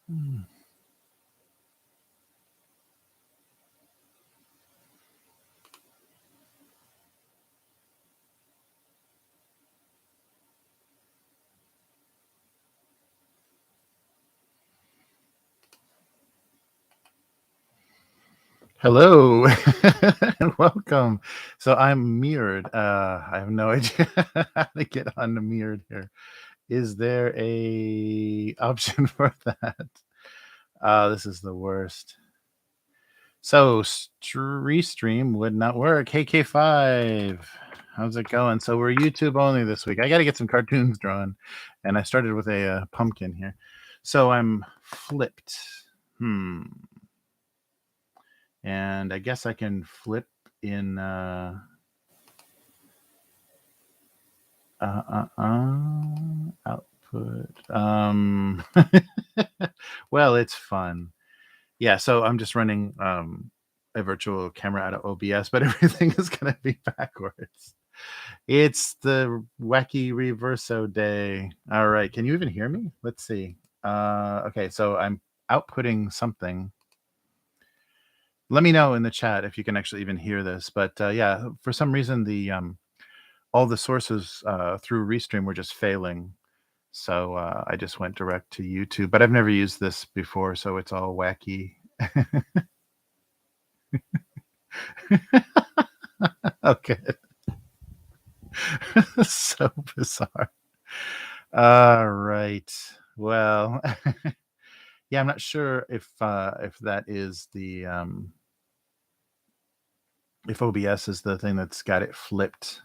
Hmm. Hello and welcome. So I'm mirrored. I have no idea how to get on the mirrored here. Is there a option for that? This is the worst. So Restream would not work. Hey K5, how's it going? So we're YouTube only this week. I got to get some cartoons drawn, and I started with a pumpkin here. So I'm flipped. And I guess I can flip in output. Well, it's fun. Yeah, so I'm just running a virtual camera out of OBS, but everything is going to be backwards. It's the wacky reverso day. All right, can you even hear me? Let's see. Okay, so I'm outputting something. Let me know in the chat if you can actually even hear this. But yeah, for some reason the all the sources through Restream were just failing. So I just went direct to YouTube. But I've never used this before, so it's all wacky. Okay. So bizarre. All right. Well, yeah, I'm not sure if that is the if OBS is the thing that's got it flipped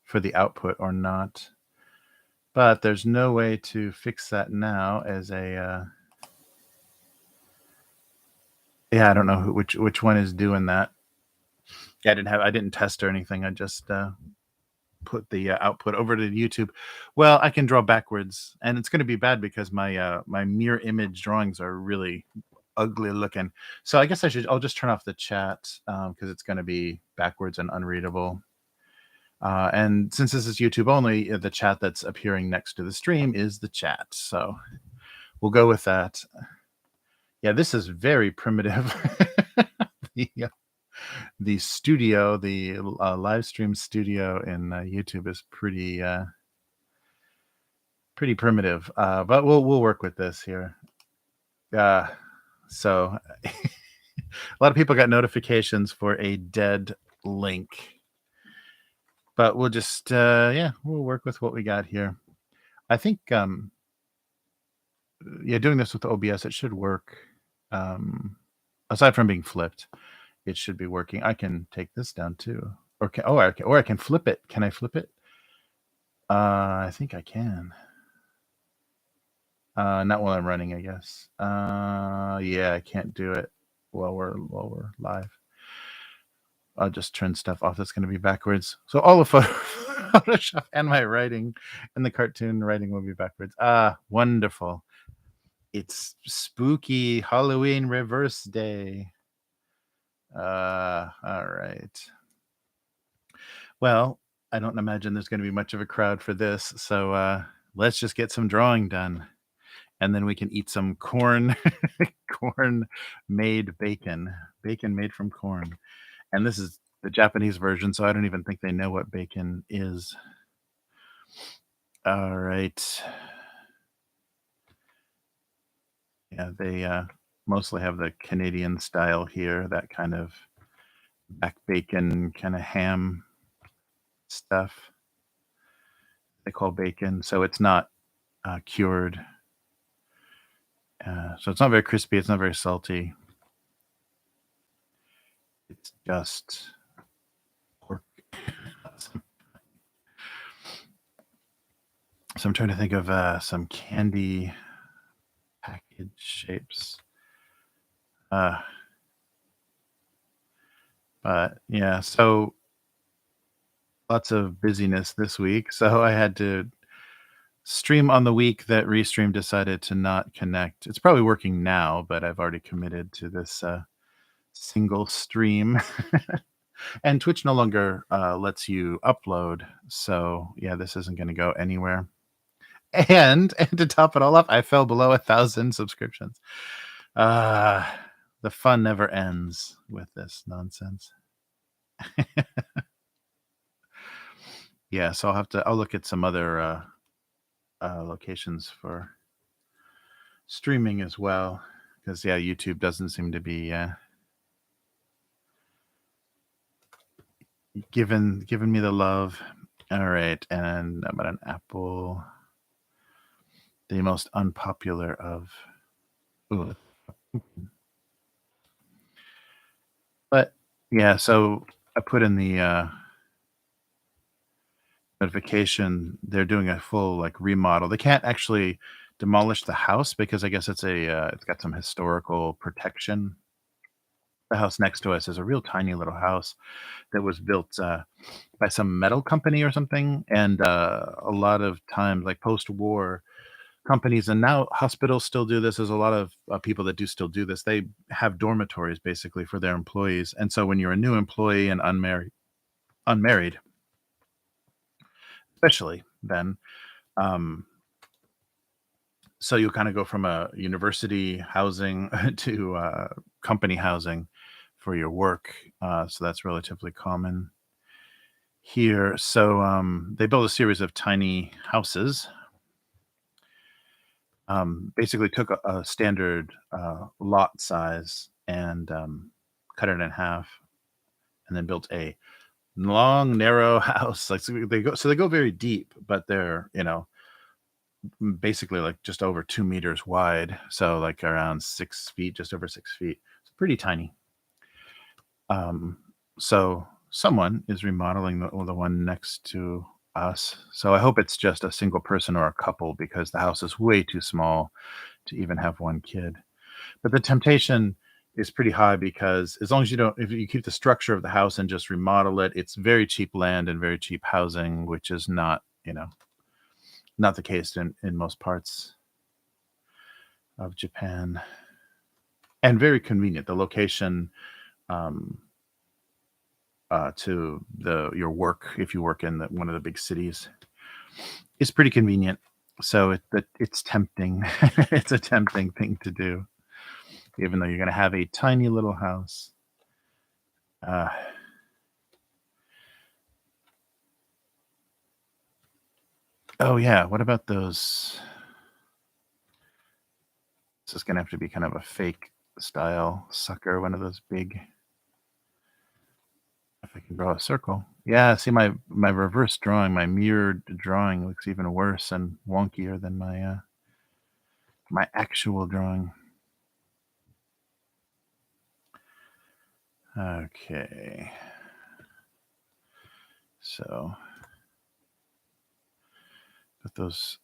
for the output or not. But there's no way to fix that now as a yeah, I don't know which one is doing that. Yeah, I didn't test or anything. I just put the output over to YouTube. Well, I can draw backwards, and it's going to be bad because my mirror image drawings are really ugly looking. So I guess I'll just turn off the chat because it's going to be backwards and unreadable. And since this is YouTube only, the chat that's appearing next to the stream is the chat. So we'll go with that. Yeah, this is very primitive. The studio, the live stream studio in YouTube is pretty primitive, but we'll work with this here. So a lot of people got notifications for a dead link, but we'll just yeah, we'll work with what we got here. I think yeah, doing this with OBS, it should work. Aside from being flipped, it should be working. I can take this down too, or I can flip it. Can I flip it? I think I can. Not while I'm running, I guess. Yeah, I can't do it while we're live. I'll just turn stuff off that's going to be backwards. So all of Photoshop and my writing and the cartoon writing will be backwards. Wonderful. It's spooky Halloween reverse day. All right. Well, I don't imagine there's going to be much of a crowd for this, so let's just get some drawing done, and then we can eat some corn, corn-made bacon made from corn. And this is the Japanese version, so I don't even think they know what bacon is. All right. Yeah, they mostly have the Canadian style here, that kind of back bacon, kind of ham stuff they call bacon. So it's not cured. So it's not very crispy. It's not very salty. It's just pork. So I'm trying to think of some candy package shapes. But yeah, so lots of busyness this week. So I had to stream on the week that Restream decided to not connect. It's probably working now, but I've already committed to this single stream. And Twitch no longer lets you upload. So yeah, this isn't going to go anywhere. And to top it all off, I fell below 1,000 subscriptions. Uh, the fun never ends with this nonsense. Yeah, so I'll look at some other locations for streaming as well, because yeah, YouTube doesn't seem to be giving me the love. All right, and I'm at an Apple, the most unpopular of. Ooh. But yeah, so I put in the notification. They're doing a full like remodel. They can't actually demolish the house because I guess it's got some historical protection. The house next to us is a real tiny little house that was built by some metal company or something, and a lot of times, like post-war companies, and now hospitals still do this. There's a lot of people that do still do this. They have dormitories basically for their employees, and so when you're a new employee and unmarried, especially then, um, so you kind of go from a university housing to company housing for your work. So that's relatively common here. So they built a series of tiny houses. Basically took a standard lot size and cut it in half, and then built a long, narrow house. Like so they go very deep, but they're basically like just over 2 meters wide, so like around 6 feet, just over 6 feet. It's pretty tiny. So someone is remodeling the one next to us. So I hope it's just a single person or a couple because the house is way too small to even have one kid. But the temptation is pretty high because as long as if you keep the structure of the house and just remodel it, it's very cheap land and very cheap housing, which is not the case in most parts of Japan, and very convenient. The location um, to your work, if you work in one of the big cities, is pretty convenient. So it's tempting. It's a tempting thing to do, even though you're going to have a tiny little house. Uh, oh yeah, what about those? This is going to have to be kind of a fake style sucker, one of those big. If I can draw a circle. Yeah, see my reverse drawing, my mirrored drawing looks even worse and wonkier than my actual drawing. Okay. So but those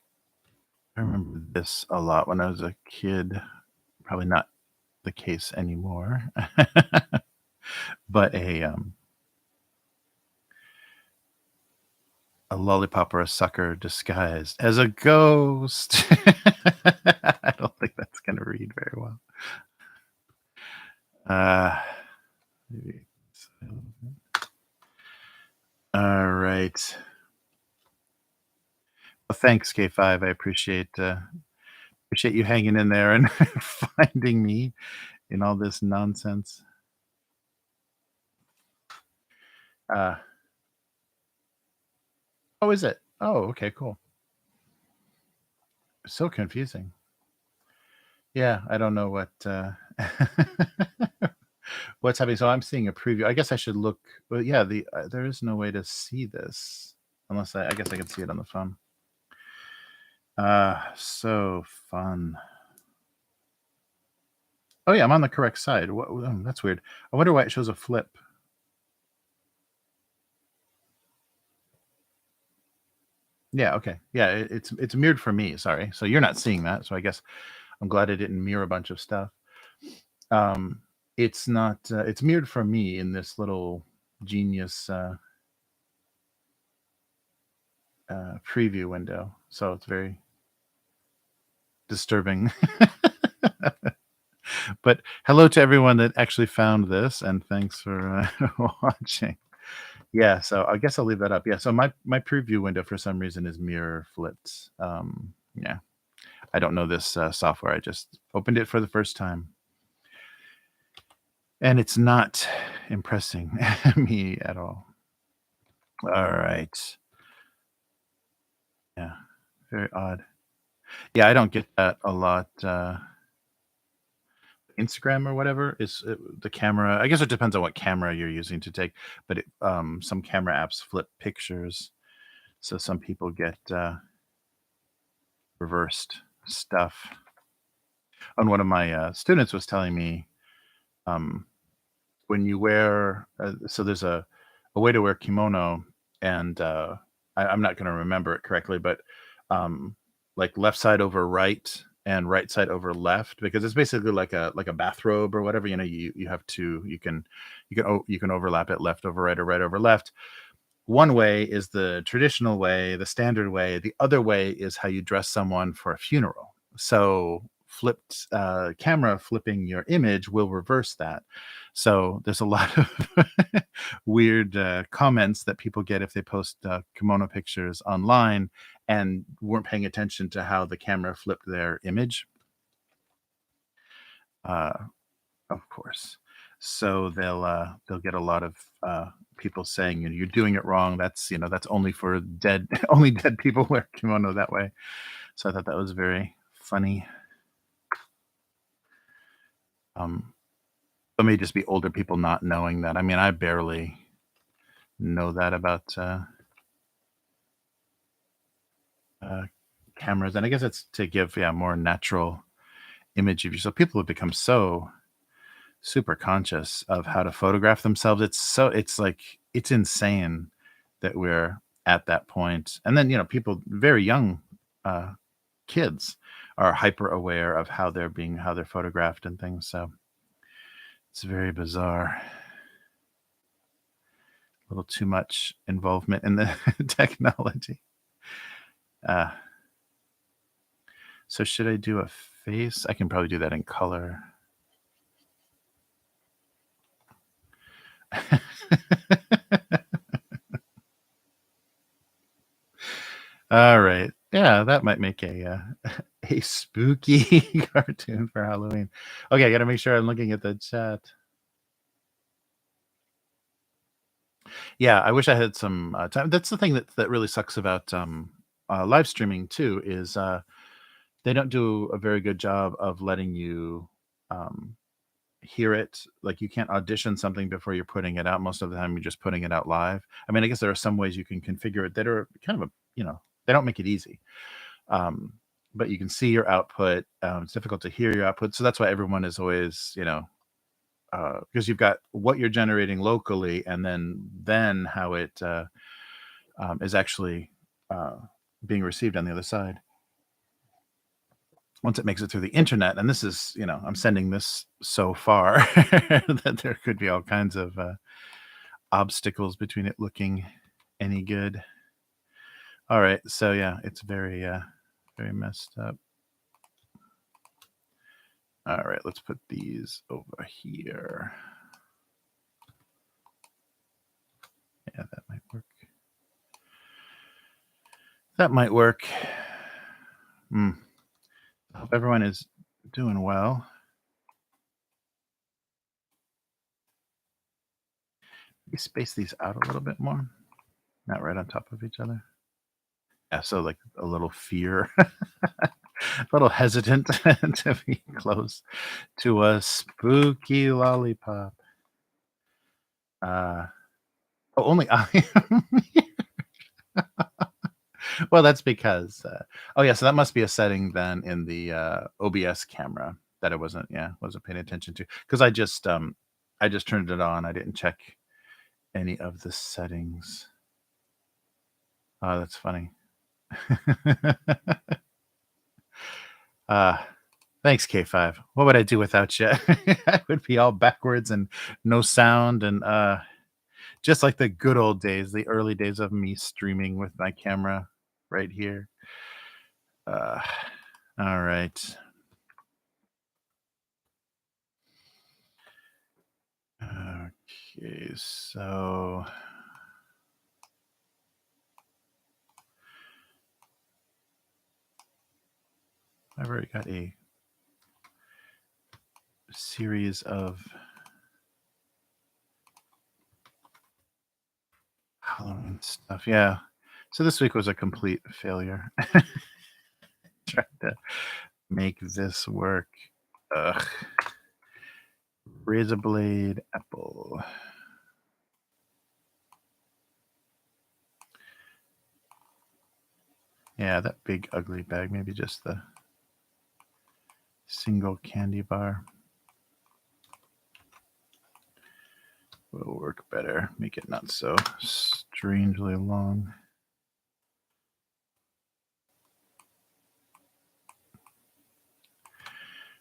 I remember this a lot when I was a kid. Probably not the case anymore. But a lollipop or a sucker disguised as a ghost. I don't think that's gonna read very well. Maybe. All right. Well, thanks, K5. I appreciate you hanging in there and finding me in all this nonsense. Uh, oh, is it? Oh, okay, cool. So confusing. Yeah, I don't know what's happening. So I'm seeing a preview. I guess I should look. Well, yeah, there is no way to see this unless I guess I can see it on the phone. So fun. Oh yeah, I'm on the correct side. That's weird. I wonder why it shows a flip. Yeah, okay. Yeah, it's mirrored for me. Sorry. So you're not seeing that. So I guess I'm glad I didn't mirror a bunch of stuff. Um, it's not. It's mirrored for me in this little genius preview window. So it's very disturbing. But hello to everyone that actually found this, and thanks for watching. Yeah, so I guess I'll leave that up. Yeah, so my preview window for some reason is mirror flipped. Yeah, I don't know this software. I just opened it for the first time, and it's not impressing me at all. All right. Yeah, very odd. Yeah, I don't get that a lot. Instagram or whatever is the camera. I guess it depends on what camera you're using to take, but some camera apps flip pictures, so some people get reversed stuff. And one of my students was telling me um, when you wear, so there's a way to wear kimono, and I'm not going to remember it correctly, but um, like left side over right and right side over left, because it's basically like a bathrobe or whatever. You have to you can overlap it left over right or right over left. One way is the traditional way, the standard way. The other way is how you dress someone for a funeral. So flipped camera flipping your image will reverse that. So there's a lot of weird comments that people get if they post kimono pictures online and weren't paying attention to how the camera flipped their image. Uh, of course. So they'll get a lot of people saying, "You're doing it wrong. That's only for dead only dead people wear kimono that way." So I thought that was very funny. Um, it may just be older people not knowing that. I mean, I barely know that about uh, cameras, and I guess it's to give more natural image of you. So people have become so super conscious of how to photograph themselves. It's like it's insane that we're at that point. And then, people very young uh kids are hyper aware of how they're photographed and things. So it's very bizarre. A little too much involvement in the technology. Uh so should I do a face? I can probably do that in color. All right. Yeah, that might make a spooky cartoon for Halloween. Okay, I gotta make sure I'm looking at the chat. Yeah, I wish I had some time. That's the thing that really sucks about live streaming too is they don't do a very good job of letting you um, hear it. Like you can't audition something before you're putting it out. Most of the time, you're just putting it out live. I mean, I guess there are some ways you can configure it that are kind of they don't make it easy. Um, but you can see your output. It's difficult to hear your output, so that's why everyone is always, because you've got what you're generating locally, and then how it is actually uh, being received on the other side once it makes it through the internet. And this is, I'm sending this so far that there could be all kinds of obstacles between it looking any good. All right, so yeah, it's very very messed up. All right, let's put these over here. Yeah, that might work. That might work. I hope everyone is doing well. Maybe space these out a little bit more. Not right on top of each other. Yeah, so like a little fear, a little hesitant to be close to a spooky lollipop. Uh, only I am. Well, that's because. Oh yeah, so that must be a setting then in the OBS camera that I wasn't paying attention to, because I just turned it on. I didn't check any of the settings. Oh, that's funny. uh Thanks, K5. What would I do without you? I would be all backwards and no sound, and just like the good old days, the early days of me streaming with my camera right here. Uh, all right. Okay, so I've already got a series of Halloween stuff. Yeah. So this week was a complete failure. Trying to make this work. Ugh. Razor blade apple. Yeah, that big ugly bag. Maybe just the single candy bar will work better. Make it not so strangely long.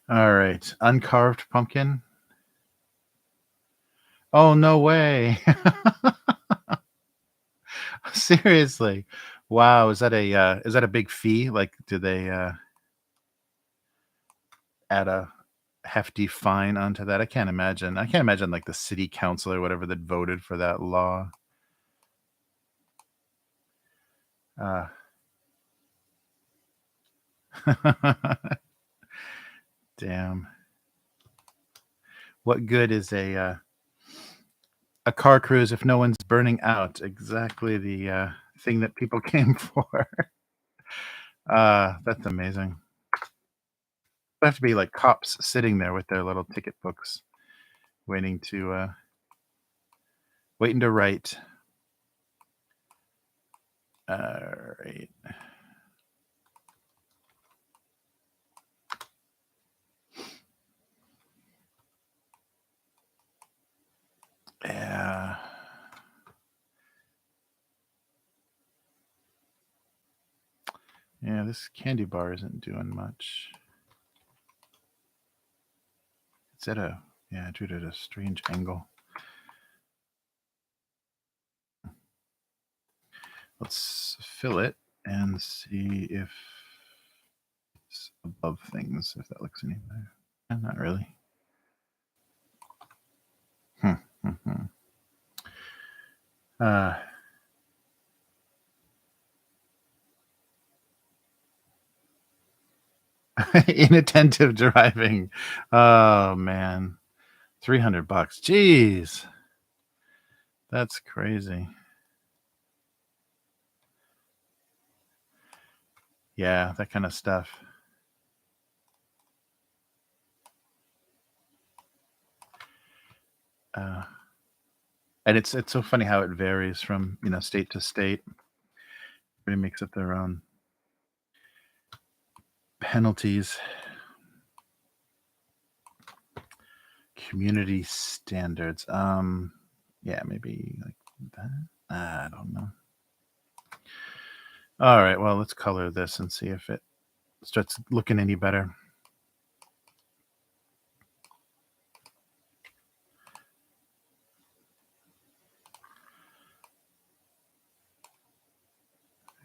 All right, uncarved pumpkin. Oh, no way. Seriously. Wow, is that a big fee? Like, do they add a hefty fine onto that? I can't imagine. I can't imagine like the city council or whatever that voted for that law. Damn. What good is a car cruise if no one's burning out? Exactly the thing that people came for. That's amazing. There have to be like cops sitting there with their little ticket books, waiting to write. All right. Yeah. Yeah, this candy bar isn't doing much. It's at a, yeah, I drew it at a strange angle. Let's fill it and see if it's above things, if that looks any better. Not really. Inattentive driving. Oh man, $300. Jeez, that's crazy. Yeah, that kind of stuff. And it's so funny how it varies from state to state. Everybody makes up their own penalties. Community standards. Yeah, maybe like that. I don't know. All right, well, let's color this and see if it starts looking any better.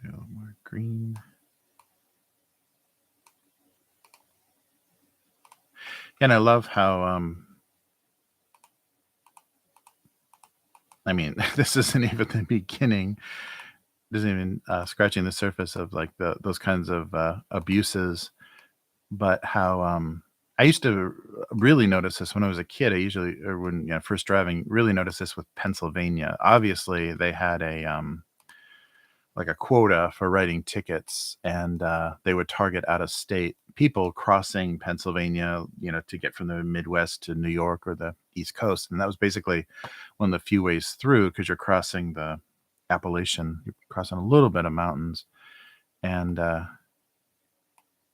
A little more green. And I love how I mean, this isn't even the beginning. This isn't even scratching the surface of like those kinds of abuses, but how I used to really notice this when I was a kid. I usually, or when first driving, really noticed this with Pennsylvania. Obviously, they had a like a quota for writing tickets, and they would target out of state people crossing Pennsylvania, to get from the Midwest to New York or the East Coast, and that was basically one of the few ways through because you're crossing the Appalachian, you're crossing a little bit of mountains, and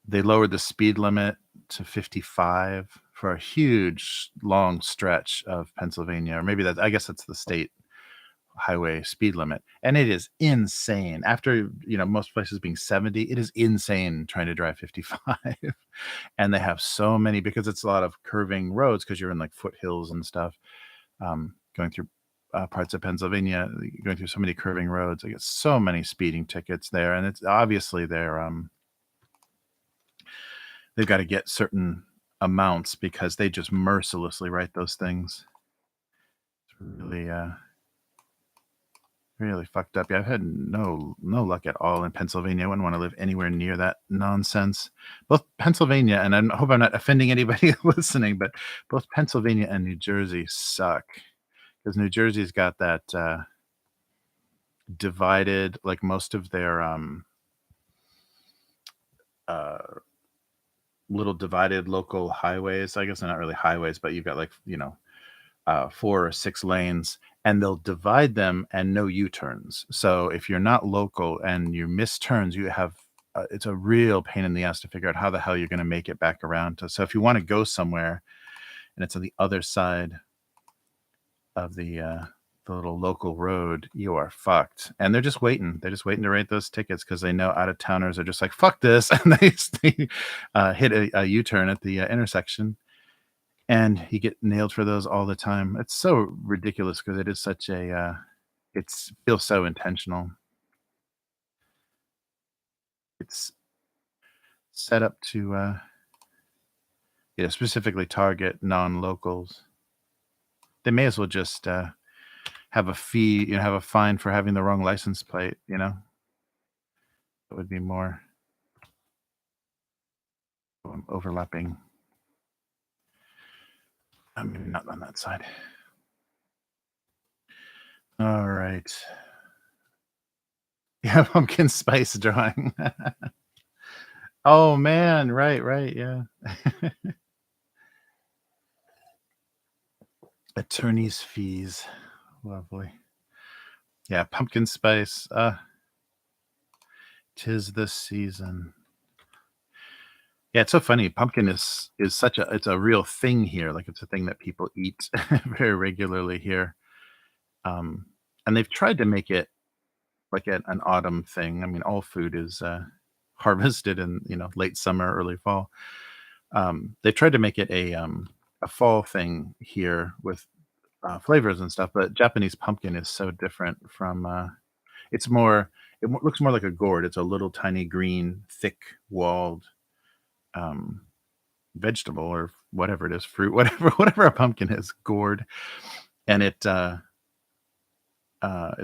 they lowered the speed limit to 55 for a huge long stretch of Pennsylvania, or maybe that, I guess that's the state highway speed limit, and it is insane. After most places being 70, it is insane trying to drive 55. And they have so many, because it's a lot of curving roads, because you're in like foothills and stuff, going through parts of Pennsylvania, going through so many curving roads. I get so many speeding tickets there, and it's obviously they've got to get certain amounts because they just mercilessly write those things. It's really really fucked up. Yeah, I've had no luck at all in Pennsylvania. I wouldn't want to live anywhere near that nonsense. Both Pennsylvania and I hope I'm not offending anybody listening, but both Pennsylvania and New Jersey suck because New Jersey's got that divided, like most of their uh, little divided local highways. I guess they're not really highways, but you've got like 4 or 6 lanes, and they'll divide them and no U-turns. So if you're not local and you miss turns, you have it's a real pain in the ass to figure out how the hell you're going to make it back around to. So if you want to go somewhere and it's on the other side of the little local road, you are fucked. And they're just waiting. They're just waiting to write those tickets because they know out of towners are just like fuck this, and they hit a U-turn at the intersection. And you get nailed for those all the time. It's so ridiculous because it is such a, it's feels so intentional. It's set up to, specifically target non-locals. They may as well just have a fee, have a fine for having the wrong license plate. It would be more overlapping. Maybe not on that side. All right. Yeah, pumpkin spice drawing. Oh man, right, yeah. Attorney's fees. Lovely. Yeah, pumpkin spice. 'Tis the season. Yeah, it's so funny. Pumpkin is such a it's a real thing here. Like it's a thing that people eat very regularly here. Um, and they've tried to make it like an autumn thing. I mean, all food is harvested in late summer, early fall. They've tried to make it a fall thing here with flavors and stuff. But Japanese pumpkin is so different from. It's more. Looks more like a gourd. It's a little tiny green, thick-walled um, vegetable or whatever it is, fruit, whatever a pumpkin is, gourd, and it's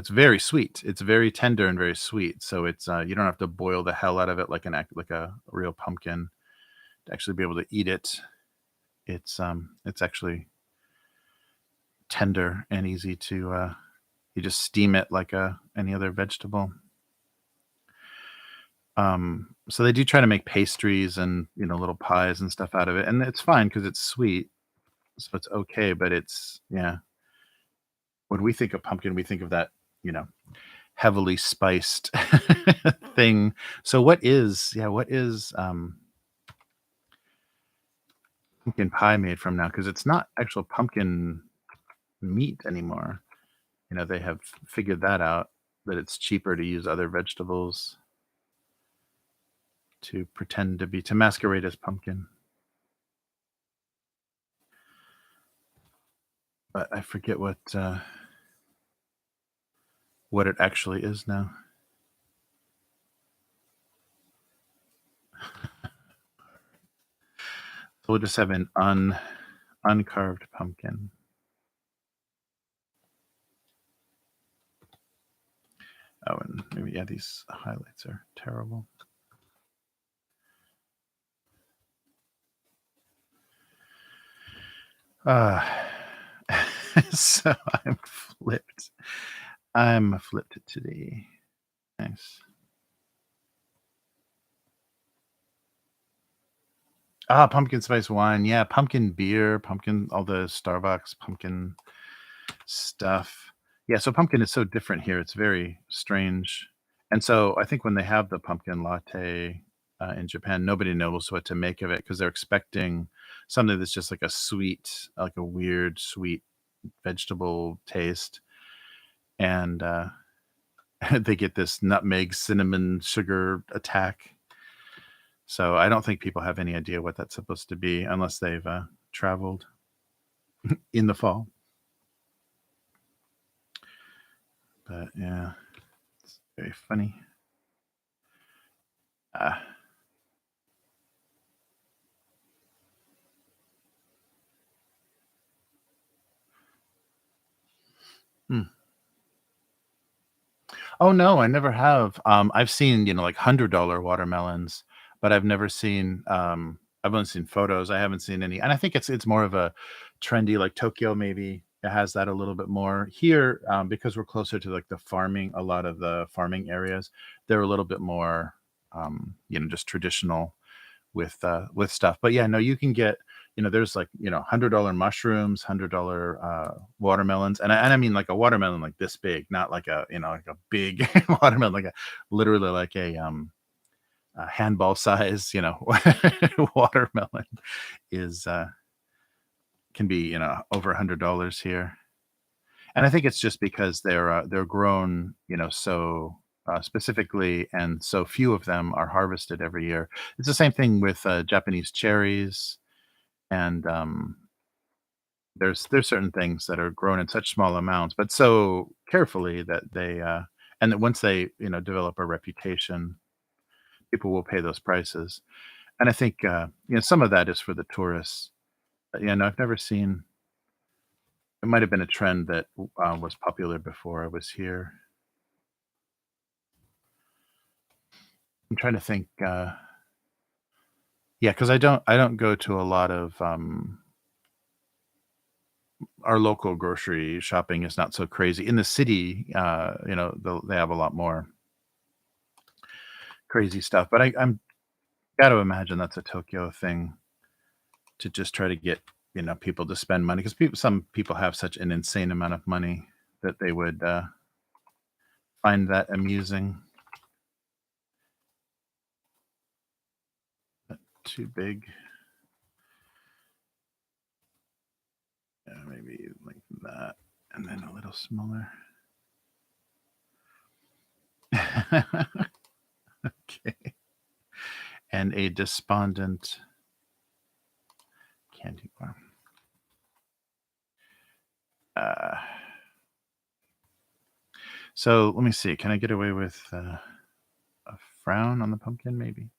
very sweet. It's very tender and very sweet. So it's you don't have to boil the hell out of it like a real pumpkin to actually be able to eat it. It's actually tender and easy to you just steam it like any other vegetable. So they do try to make pastries and little pies and stuff out of it, and it's fine because it's sweet, so it's okay. But it's yeah, when we think of pumpkin, we think of that you know heavily spiced thing. So what is pumpkin pie made from now? Because it's not actual pumpkin meat anymore. They have figured that out, that it's cheaper to use other vegetables to pretend to masquerade as pumpkin. But I forget what it actually is now. So we'll just have an uncarved pumpkin. Oh, and maybe yeah, these highlights are terrible. Uh so flipped. I'm flipped today. Nice. Ah, pumpkin spice wine. Yeah, pumpkin beer, pumpkin, all the Starbucks pumpkin stuff. Yeah, so pumpkin is so different here. It's very strange. And so I think when they have the pumpkin latte in Japan, nobody knows what to make of it because they're expecting something that's just like a sweet, like a weird sweet vegetable taste. And they get this nutmeg, cinnamon, sugar attack. So I don't think people have any idea what that's supposed to be unless they've traveled in the fall. But yeah, it's very funny. Uh, hmm. Oh, no, I never have. I've seen, like $100 watermelons, but I've never seen, I've only seen photos. I haven't seen any, and I think it's more of a trendy, like Tokyo maybe it has that a little bit more. Here, because we're closer to like the farming, a lot of the farming areas, they're a little bit more, just traditional with stuff. But yeah, no, you can get, there's like, $100 mushrooms, $100 watermelons, and I mean like a watermelon like this big, not like a, like a big watermelon, like a literally like a handball size, watermelon is can be, over $100 here. And I think it's just because they're grown, so specifically, and so few of them are harvested every year. It's the same thing with Japanese cherries, and there's certain things that are grown in such small amounts, but so carefully that and that once they develop a reputation, people will pay those prices. And I think some of that is for the tourists. But, no, I've never seen. It might have been a trend that was popular before I was here. I'm trying to think. Yeah, because I don't go to a lot of our local grocery shopping is not so crazy. In the city, they have a lot more crazy stuff. But I'm got to imagine that's a Tokyo thing to just try to get people to spend money because some people have such an insane amount of money that they would find that amusing. Too big, maybe like that, and then a little smaller. Okay, and a despondent candy bar. Uh, so let me see. Can I get away with a frown on the pumpkin? Maybe.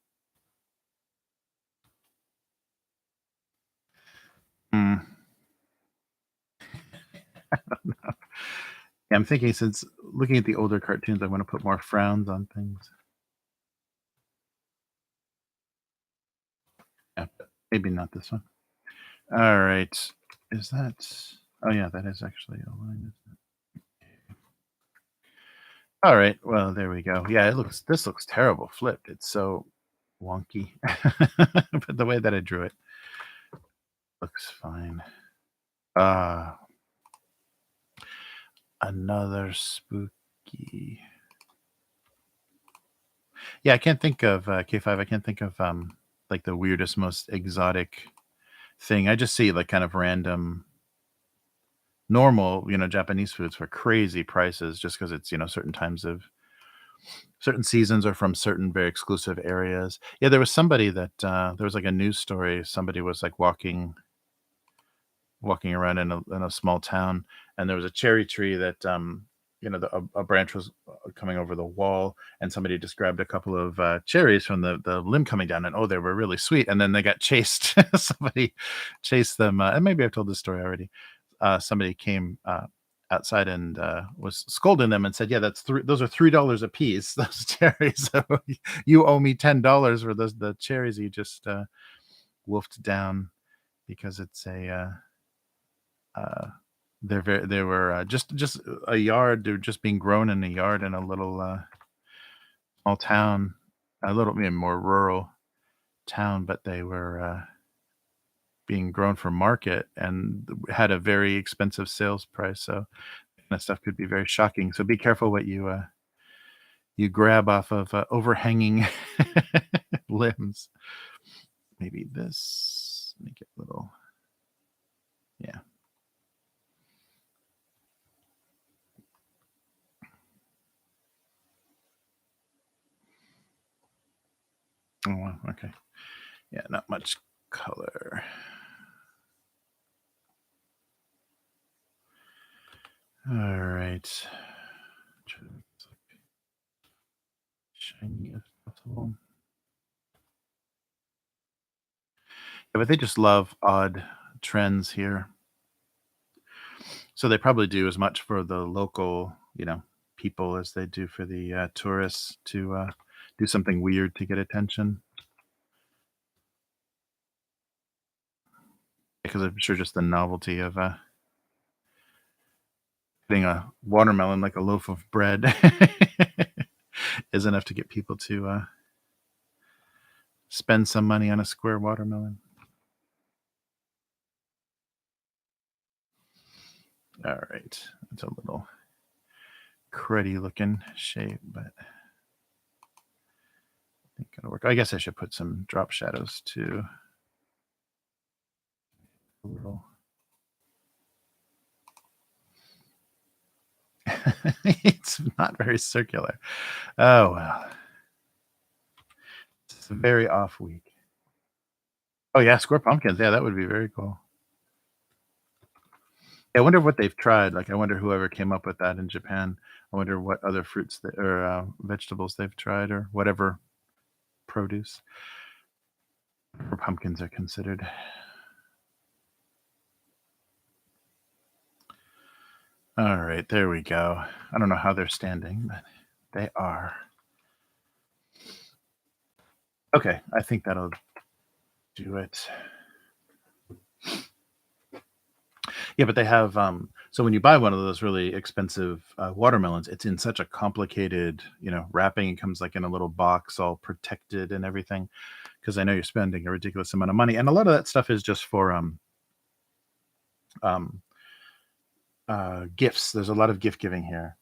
Hmm. Yeah, I'm thinking since looking at the older cartoons, I want to put more frowns on things. Yeah, but maybe not this one. All right. Is that? Oh yeah, that is actually a line. Isn't it? All right. Well, there we go. Yeah, it looks. This looks terrible flipped. It's so wonky, but the way that I drew it looks fine. Ah, another spooky. Yeah, I can't think of K5. I can't think of like the weirdest, most exotic thing. I just see like kind of random normal, Japanese foods for crazy prices just because it's, certain times of certain seasons or from certain very exclusive areas. Yeah, there was somebody that there was like a news story. Somebody was like walking around in a small town, and there was a cherry tree that a branch was coming over the wall, and somebody just grabbed a couple of cherries from the limb coming down, and oh, they were really sweet, and then they got chased. Somebody chased them, and maybe I've told this story already. Somebody came outside and was scolding them and said, "Yeah, those are $3 a piece. Those cherries. So you owe me $10 for those the cherries you just wolfed down because it's a." Uh, they were just a yard. They're just being grown in a yard in a little small town, a little more rural town, but they were being grown for market and had a very expensive sales price. So that stuff could be very shocking. So be careful what you grab off of overhanging limbs. Maybe this make it little, yeah. Oh, wow, okay, yeah, not much color. All right, try to make this look shiny as possible. Yeah, but they just love odd trends here. So they probably do as much for the local, people as they do for the tourists to do something weird to get attention. Because I'm sure just the novelty of getting a watermelon like a loaf of bread is enough to get people to spend some money on a square watermelon. All right, it's a little cruddy looking shape, but I think it'll work. I guess I should put some drop shadows too. A little. It's not very circular. Oh well. It's a very off week. Oh yeah, square pumpkins. Yeah, that would be very cool. I wonder what they've tried. Like, I wonder whoever came up with that in Japan. I wonder what other fruits or vegetables they've tried, or whatever produce or pumpkins are considered. All right, there we go. I don't know how they're standing, but they are. Okay, I think that'll do it. Yeah, but they have so when you buy one of those really expensive watermelons, it's in such a complicated, wrapping. It comes like in a little box, all protected and everything. Because I know you're spending a ridiculous amount of money, and a lot of that stuff is just for um, gifts. There's a lot of gift giving here.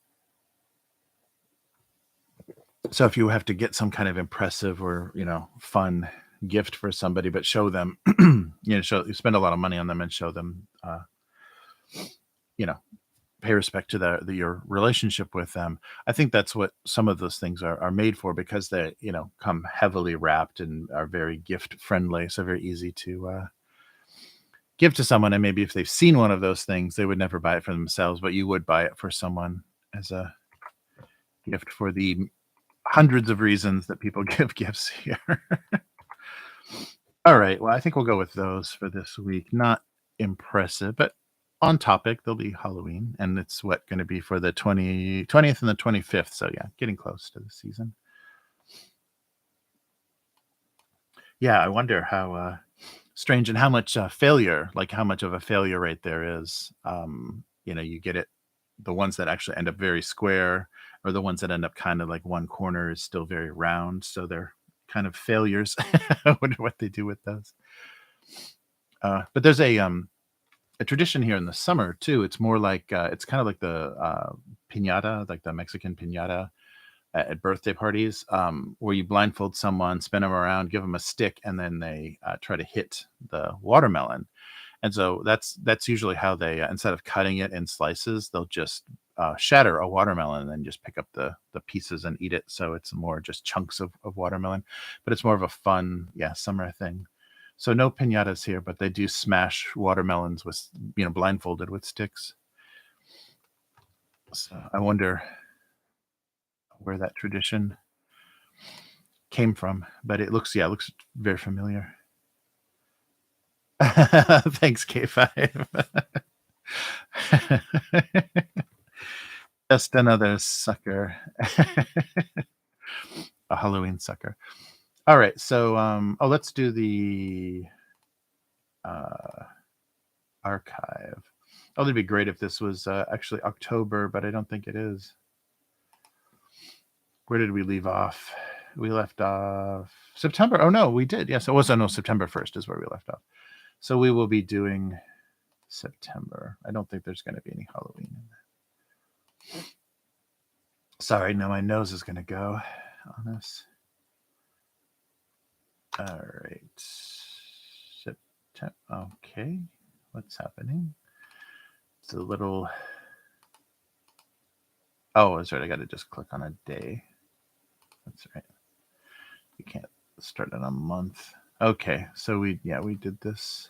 So if you have to get some kind of impressive or fun gift for somebody, but show them, you spend a lot of money on them and show them, you know, pay respect to your relationship with them. I think that's what some of those things are made for, because they come heavily wrapped and are very gift friendly, so very easy to give to someone. And maybe if they've seen one of those things, they would never buy it for themselves, but you would buy it for someone as a gift for the hundreds of reasons that people give gifts here. All right, well, I think we'll go with those for this week. Not impressive, but on topic. There'll be Halloween, and it's going to be for the 20th and the 25th. So yeah, getting close to the season. Yeah, I wonder how strange and how much failure, like how much of a failure rate there is. You get it, the ones that actually end up very square, or the ones that end up kind of like one corner is still very round. So they're kind of failures. I wonder what they do with those. But there's a tradition here in the summer too. It's more like it's kind of like the piñata, like the Mexican piñata at birthday parties, where you blindfold someone, spin them around, give them a stick, and then they try to hit the watermelon. And so that's usually how they, instead of cutting it in slices, they'll just shatter a watermelon and then just pick up the pieces and eat it. So it's more just chunks of watermelon, but it's more of a fun, summer thing. So no piñatas here, but they do smash watermelons with, blindfolded with sticks. So I wonder where that tradition came from, but it looks very familiar. Thanks, K5. Just another sucker. A Halloween sucker. All right, so let's do the archive. Oh, it'd be great if this was actually October, but I don't think it is. Where did we leave off? We left off September. Oh no, we did. Yes, it was. Oh no, September 1st is where we left off. So we will be doing September. I don't think there's going to be any Halloween in there. Sorry, now my nose is going to go on this. All right. September. Okay. What's happening? It's a little. Oh, that's right. I got to just click on a day. That's right. You can't start in a month. Okay. So we did this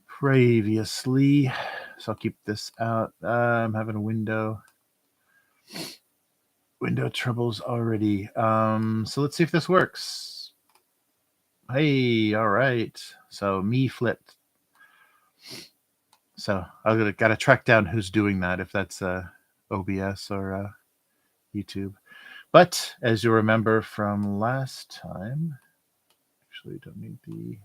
previously. So I'll keep this out. I'm having a window troubles already. So let's see if this works. Hey, all right. So me flipped. So I gotta track down who's doing that. If that's OBS or YouTube. But as you remember from last time, actually, don't need the.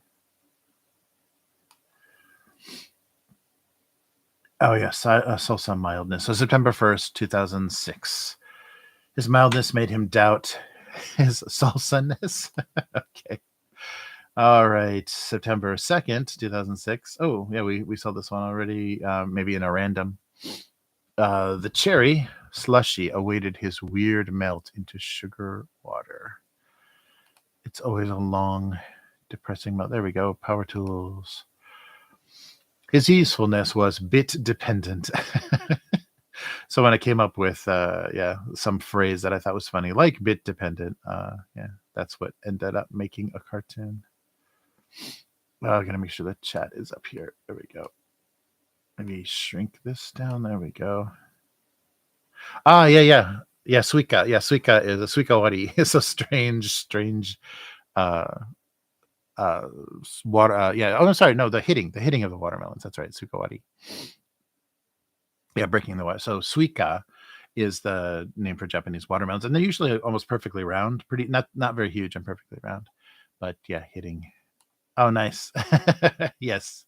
Oh yes, I saw some mildness. So September 1st, 2006. His mildness made him doubt his salsa-ness. Okay. All right. September 2nd, 2006. Oh, yeah, we saw this one already, maybe in a random. The cherry slushy awaited his weird melt into sugar water. It's always a long, depressing melt. There we go. Power tools. His usefulness was bit dependent. So when I came up with some phrase that I thought was funny, like bit dependent, that's what ended up making a cartoon. I'm gonna make sure the chat is up here. There we go. Maybe shrink this down. There we go. Yeah. Suika. Yeah, Suika is a Suikawari. It's a strange water. Oh, I'm sorry. No, the hitting of the watermelons. That's right, Suikawari. Yeah, breaking the water. So Suika is the name for Japanese watermelons, and they're usually almost perfectly round, pretty not very huge and perfectly round, but yeah, hitting. Oh, nice. Yes,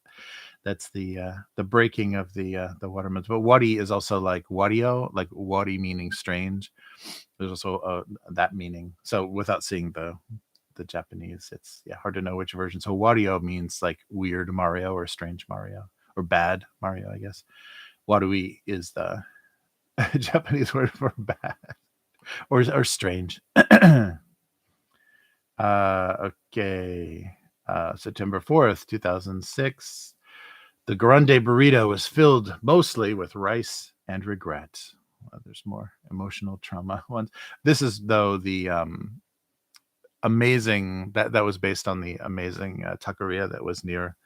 that's the breaking of the watermelons. But wari is also like wario, like wari meaning strange. There's also that meaning. So without seeing the Japanese, it's hard to know which version. So wario means like weird Mario or strange Mario or bad Mario, I guess. Warui is the Japanese word for bad or strange. Okay. September 4th, 2006. The grande burrito was filled mostly with rice and regret. There's more emotional trauma ones. This is, though, the amazing, that was based on the amazing taqueria that was near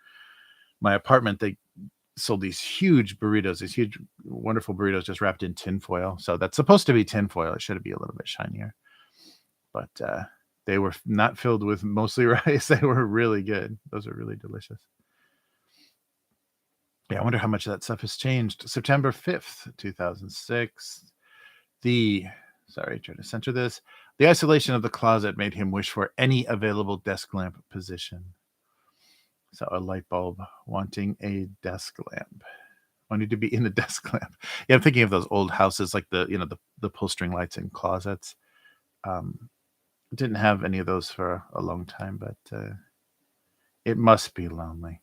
my apartment. They sold these huge burritos, these huge, wonderful burritos just wrapped in tinfoil. So that's supposed to be tinfoil. It should be a little bit shinier. But they were not filled with mostly rice. They were really good. Those are really delicious. Yeah, I wonder how much of that stuff has changed. September 5th, 2006. Try to center this. The isolation of the closet made him wish for any available desk lamp position. So a light bulb, wanting a desk lamp. Wanting to be in a desk lamp. Yeah, I'm thinking of those old houses, like the pull string lights in closets. Didn't have any of those for a long time, but it must be lonely.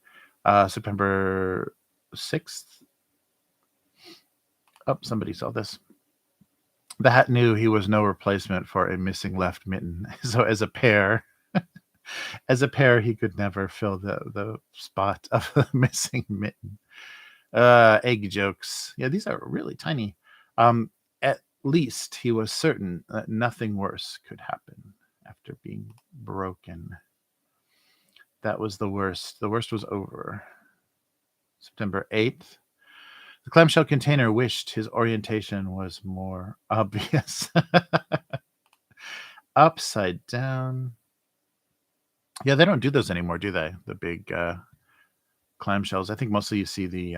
September 6th. Oh, somebody saw this. The hat knew he was no replacement for a missing left mitten. So as a pair, he could never fill the spot of the missing mitten. Egg jokes. Yeah, these are really tiny. At least he was certain that nothing worse could happen after being broken. That was the worst. The worst was over. September 8th. The clamshell container wished his orientation was more obvious. Upside down. Yeah, they don't do those anymore, do they? The big clamshells. I think mostly you see the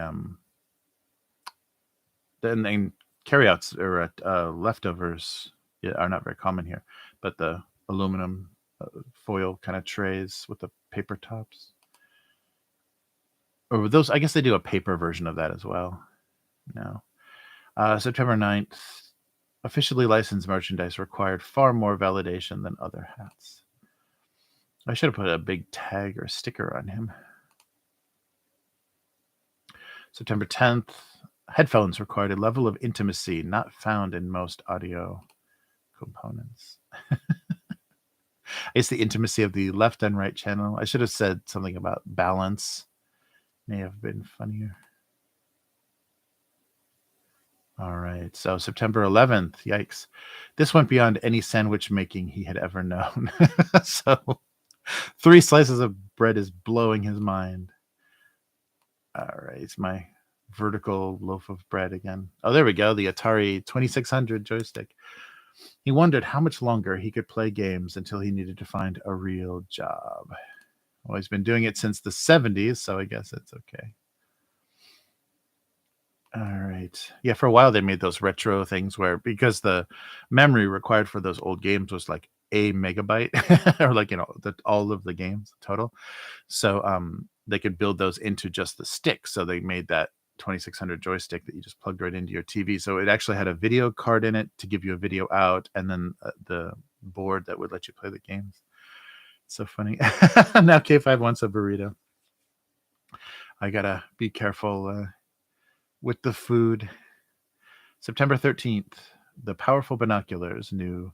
then carryouts or leftovers are not very common here, but the aluminum foil kind of trays with the paper tops. Or those, I guess they do a paper version of that as well. No. September 9th, officially licensed merchandise required far more validation than other hats. I should have put a big tag or sticker on him. September 10th, headphones required a level of intimacy not found in most audio components. It's the intimacy of the left and right channel. I should have said something about balance. May have been funnier. All right. So September 11th, yikes. This went beyond any sandwich making he had ever known. So 3 slices of bread is blowing his mind. All right. It's my vertical loaf of bread again. Oh, there we go. The Atari 2600 joystick. He wondered how much longer he could play games until he needed to find a real job. Well, he's been doing it since the 70s, so I guess it's okay. All right. Yeah, for a while they made those retro things where because the memory required for those old games was like a megabyte or like all of the games total. So they could build those into just the stick. So they made that 2600 joystick that you just plugged right into your TV. So it actually had a video card in it to give you a video out, and then the board that would let you play the games. So funny. Now K5 wants a burrito. I gotta be careful with the food. September 13th, the powerful binoculars knew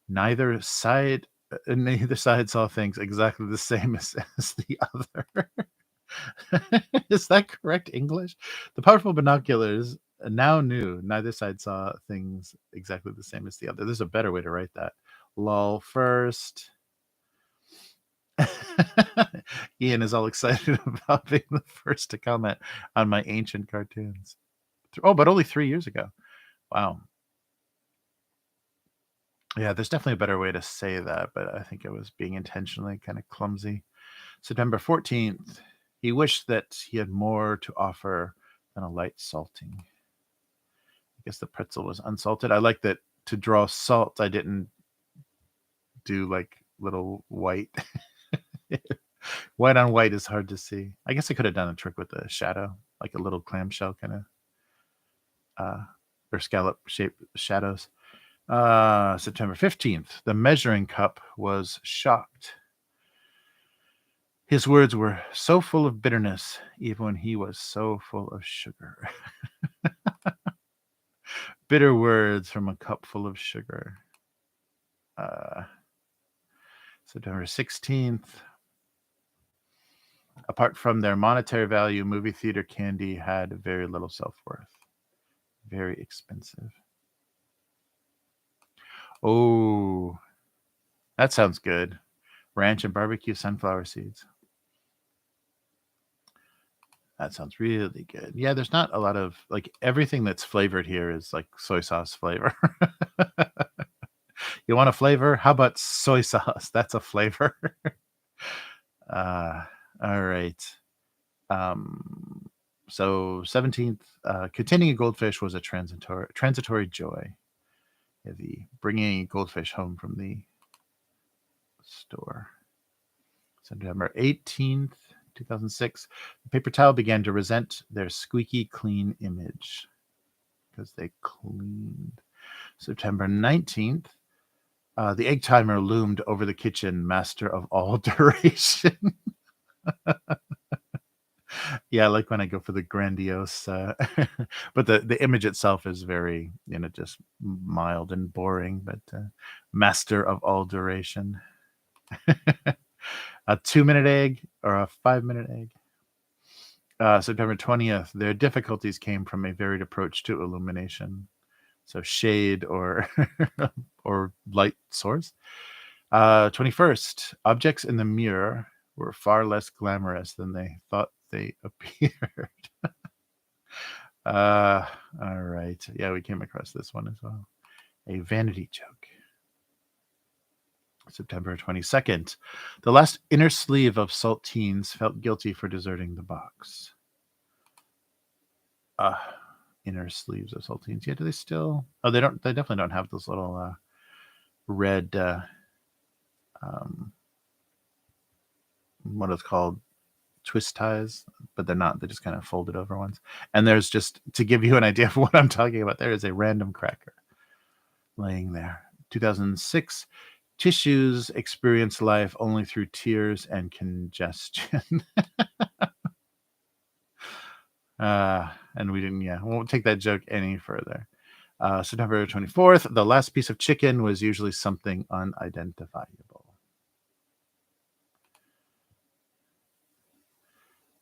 neither side saw things exactly the same as the other. Is that correct English? The powerful binoculars now knew neither side saw things exactly the same as the other. There's a better way to write that. Lol first. Ian is all excited about being the first to comment on my ancient cartoons. Oh, but only 3 years ago. Wow. Yeah, there's definitely a better way to say that, but I think it was being intentionally kind of clumsy. September 14th, he wished that he had more to offer than a light salting. I guess the pretzel was unsalted. I like that to draw salt, I didn't do like little white. White on white is hard to see. I guess I could have done a trick with the shadow, like a little clamshell kind of, or scallop shaped shadows. September 15th, the measuring cup was shocked. His words were so full of bitterness, even when he was so full of sugar. Bitter words from a cup full of sugar. September 16th. Apart from their monetary value, movie theater candy had very little self-worth. Very expensive. Oh, that sounds good. Ranch and barbecue sunflower seeds. That sounds really good. Yeah, there's not a lot of like everything that's flavored here is like soy sauce flavor. You want a flavor? How about soy sauce? That's a flavor. All right. So 17th, containing a goldfish was a transitory joy. Yeah, the bringing a goldfish home from the store. September 18th, 2006, the paper towel began to resent their squeaky clean image because they cleaned. September 19th, the egg timer loomed over the kitchen, master of all duration. Yeah, I like when I go for the grandiose, but the image itself is very, just mild and boring, but master of all duration. A 2-minute egg or a 5-minute egg. September 20th, their difficulties came from a varied approach to illumination. So shade or or light source. 21st, objects in the mirror were far less glamorous than they thought they appeared. All right. Yeah, we came across this one as well. A vanity joke. September 22nd. The last inner sleeve of Saltines felt guilty for deserting the box. Inner sleeves of Saltines. Yeah, do they still? Oh, they don't. They definitely don't have those little red. What it's called, twist ties, but they're not. They're just kind of folded over ones. And there's just to give you an idea of what I'm talking about. There is a random cracker laying there. 2006. Tissues experience life only through tears and congestion. And we didn't, won't take that joke any further. September 24th, the last piece of chicken was usually something unidentifiable.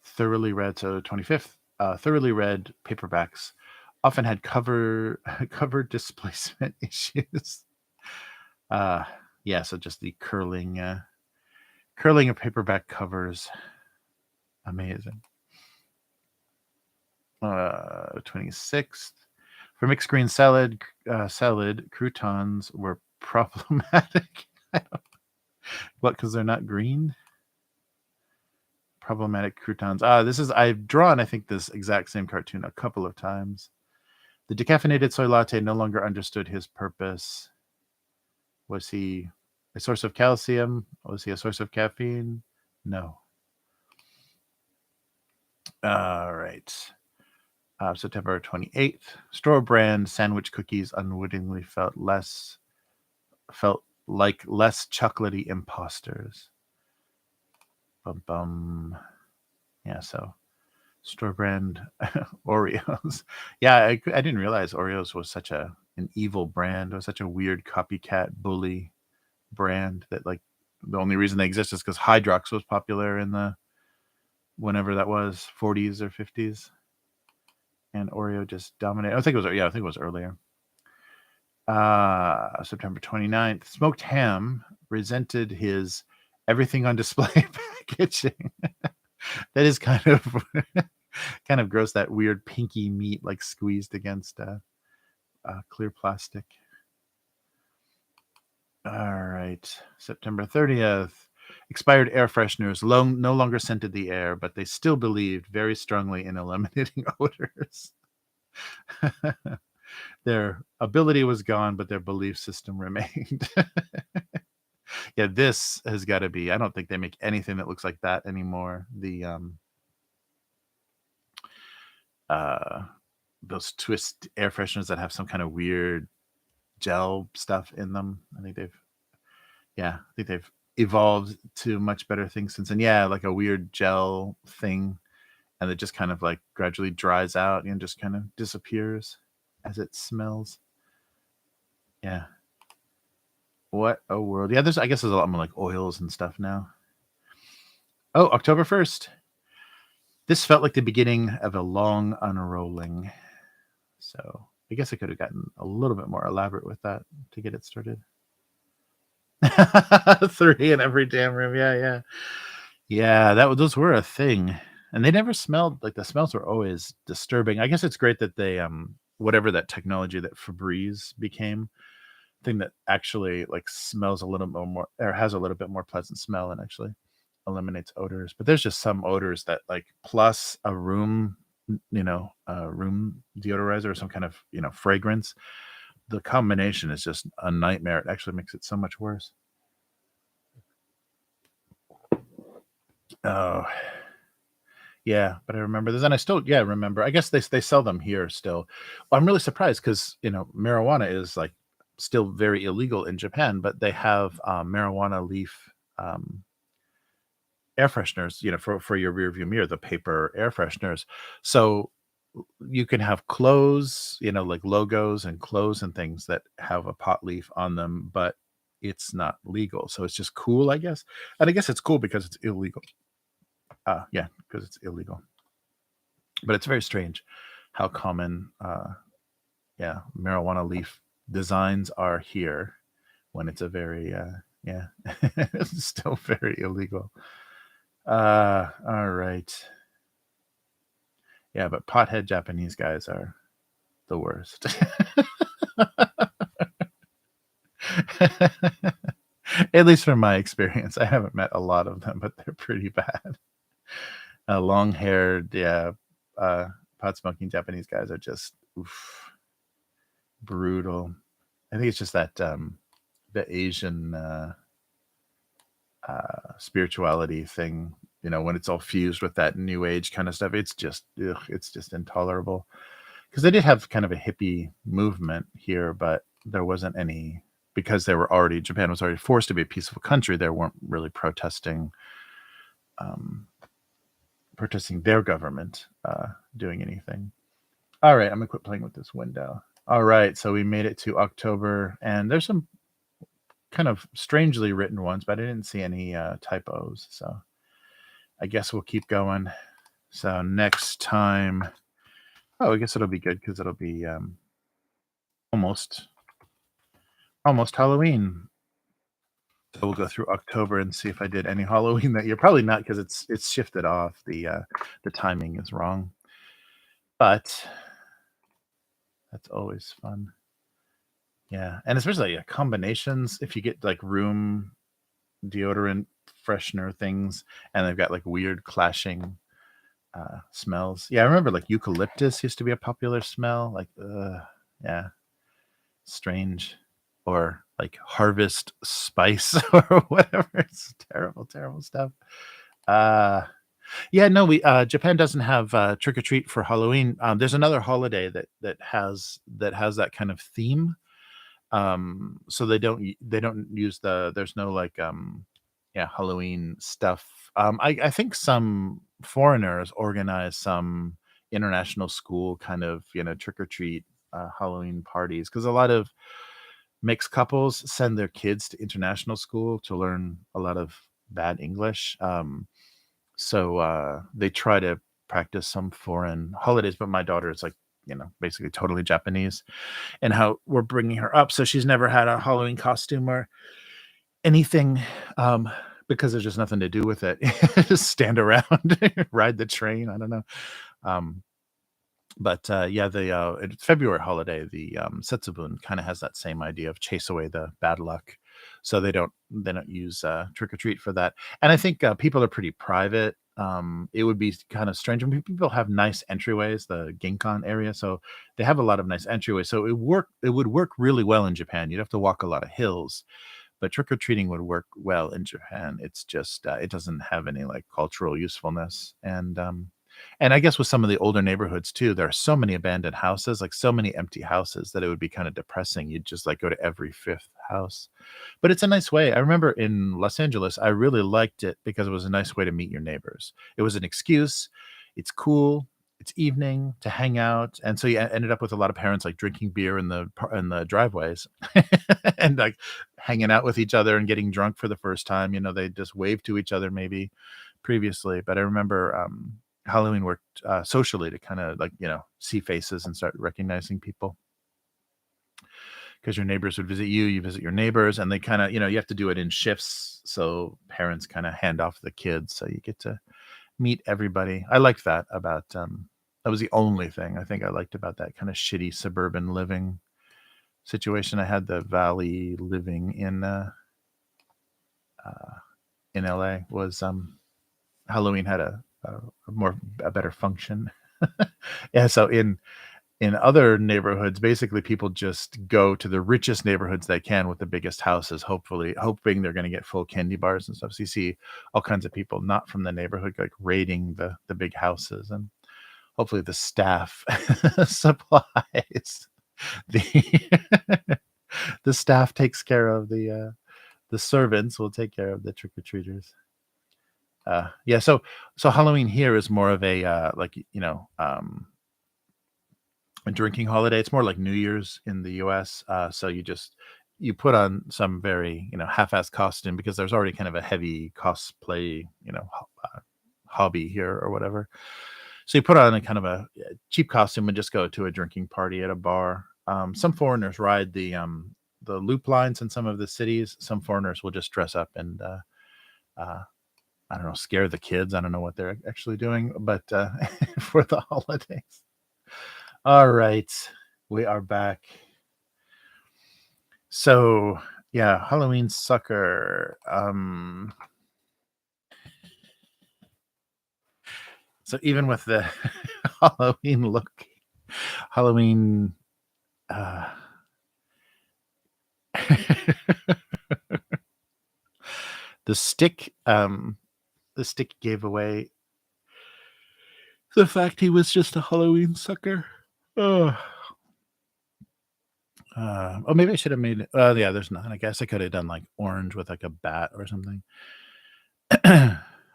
Thoroughly read, so 25th, thoroughly read paperbacks often had cover displacement issues. So just the curling of paperback covers. Amazing. 26th. For mixed green salad, croutons were problematic. What, because they're not green? Problematic croutons. I've drawn, I think, this exact same cartoon a couple of times. The decaffeinated soy latte no longer understood his purpose. Was he a source of calcium? Was he a source of caffeine? No. All right. September 28th. Store brand sandwich cookies unwittingly felt like less chocolatey imposters. Bum bum. Yeah, so store brand Oreos. Yeah, I didn't realize Oreos was such an evil brand. It was such a weird copycat bully brand that, like, the only reason they exist is because Hydrox was popular in the whenever that was, 40s or 50s, and Oreo just dominated. I think it was earlier. September 29th. Smoked Ham resented his everything on display packaging. That is kind of gross, that weird pinky meat like squeezed against clear plastic. All right. September 30th. Expired air fresheners no longer scented the air, but they still believed very strongly in eliminating odors. Their ability was gone, but their belief system remained. Yeah, this has got to be. I don't think they make anything that looks like that anymore. Those twist air fresheners that have some kind of weird gel stuff in them. I think they've evolved to much better things since then. Yeah, like a weird gel thing, and it just kind of like gradually dries out and just kind of disappears as it smells. Yeah. What a world. Yeah, I guess there's a lot more like oils and stuff now. Oh, October 1st. This felt like the beginning of a long unrolling. So I guess I could have gotten a little bit more elaborate with that to get it started. 3 in every damn room. Yeah. Those were a thing, and they never smelled like, the smells were always disturbing. I guess it's great that they whatever that technology that Febreze became, thing that actually like smells a little bit more or has a little bit more pleasant smell and actually eliminates odors. But there's just some odors that, like, plus a room, room deodorizer or some kind of fragrance, the combination is just a nightmare. It actually makes it so much worse. Oh, yeah, but I remember this, and I still remember. I guess they sell them here still. I'm really surprised because marijuana is like still very illegal in Japan, but they have marijuana leaf air fresheners, for your rear view mirror, the paper air fresheners. So you can have clothes, like logos and clothes and things that have a pot leaf on them, but it's not legal. So it's just cool, I guess. And I guess it's cool because it's illegal. Yeah, because it's illegal. But it's very strange how common, marijuana leaf designs are here when it's a very, it's still very illegal. All right. Yeah, but pothead Japanese guys are the worst. At least from my experience. I haven't met a lot of them, but they're pretty bad. Long-haired, pot-smoking Japanese guys are just brutal. I think it's just that the Asian spirituality thing, when it's all fused with that new age kind of stuff, it's just intolerable. Because they did have kind of a hippie movement here, but there wasn't any, because Japan was already forced to be a peaceful country. They weren't really protesting their government doing anything. All right, I'm gonna quit playing with this window. All right, so we made it to October, and there's some kind of strangely written ones, but I didn't see any typos, so I guess we'll keep going. So next time, I guess it'll be good because it'll be almost Halloween. So we'll go through October and see if I did any Halloween that year. Probably not, because it's shifted off. The timing is wrong, but that's always fun. Yeah, and especially combinations. If you get like room deodorant freshener things, and they've got like weird clashing smells. Yeah, I remember like eucalyptus used to be a popular smell. Like, yeah, strange. Or like harvest spice or whatever. It's terrible, terrible stuff. Uh, yeah, no, we Japan doesn't have trick or treat for Halloween. There's another holiday that has that kind of theme. So they don't use there's no like yeah, Halloween stuff. I think some foreigners organize some international school kind of, trick or treat Halloween parties, because a lot of mixed couples send their kids to international school to learn a lot of bad English. So they try to practice some foreign holidays, but my daughter is like, basically totally Japanese, and how we're bringing her up. So she's never had a Halloween costume or anything, because there's just nothing to do with it. Just stand around, ride the train. I don't know. Um, but yeah, it's February holiday, the Setsubun kind of has that same idea of chase away the bad luck. So they don't use trick or treat for that. And I think people are pretty private. It would be kind of strange. I mean, people have nice entryways, the Ginkan area, so they have a lot of nice entryways. So it would work really well in Japan. You'd have to walk a lot of hills, but trick or treating would work well in Japan. It's just it doesn't have any like cultural usefulness. And I guess with some of the older neighborhoods too, there are so many abandoned houses, like so many empty houses, that it would be kind of depressing. You'd just like go to every fifth house. But it's a nice way. I remember in Los Angeles, I really liked it because it was a nice way to meet your neighbors. It was an excuse. It's cool. It's evening to hang out, and so you ended up with a lot of parents like drinking beer in the driveways, and like hanging out with each other and getting drunk for the first time. They just waved to each other maybe previously, but I remember Halloween worked socially to kind of like see faces and start recognizing people, because your neighbors would visit you, you visit your neighbors, and they kind of you have to do it in shifts, so parents kind of hand off the kids, so you get to meet everybody. I liked that about that was the only thing I think I liked about that kind of shitty suburban living situation. I had the valley living in LA was Halloween had a better function. Yeah, so in other neighborhoods, basically people just go to the richest neighborhoods they can with the biggest houses, hopefully hoping they're going to get full candy bars and stuff. So you see all kinds of people not from the neighborhood like raiding the big houses, and hopefully the staff supplies the the staff takes care of the servants will take care of the trick-or-treaters. Yeah, so Halloween here is more of a like a drinking holiday. It's more like New Year's in the US. So you put on some very half-assed costume, because there's already kind of a heavy cosplay hobby here or whatever. So you put on a kind of a cheap costume and just go to a drinking party at a bar. Some foreigners ride the loop lines in some of the cities. Some foreigners will just dress up and I don't know, scare the kids. I don't know what they're actually doing, but for the holidays. All right, we are back. So yeah, Halloween sucker. So even with the Halloween look, Halloween the stick gave away the fact he was just a Halloween sucker. Oh, maybe I should have made it. Yeah, there's none. I guess I could have done like orange with like a bat or something.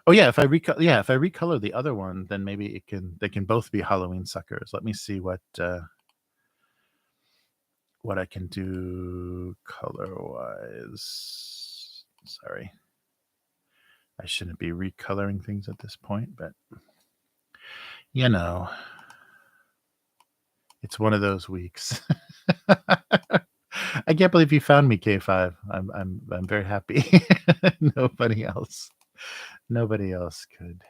Oh yeah, if I recolor the other one, then maybe they can both be Halloween suckers. Let me see what I can do color wise. Sorry, I shouldn't be recoloring things at this point, but it's one of those weeks. I can't believe you found me, K5. I'm very happy. Nobody else could.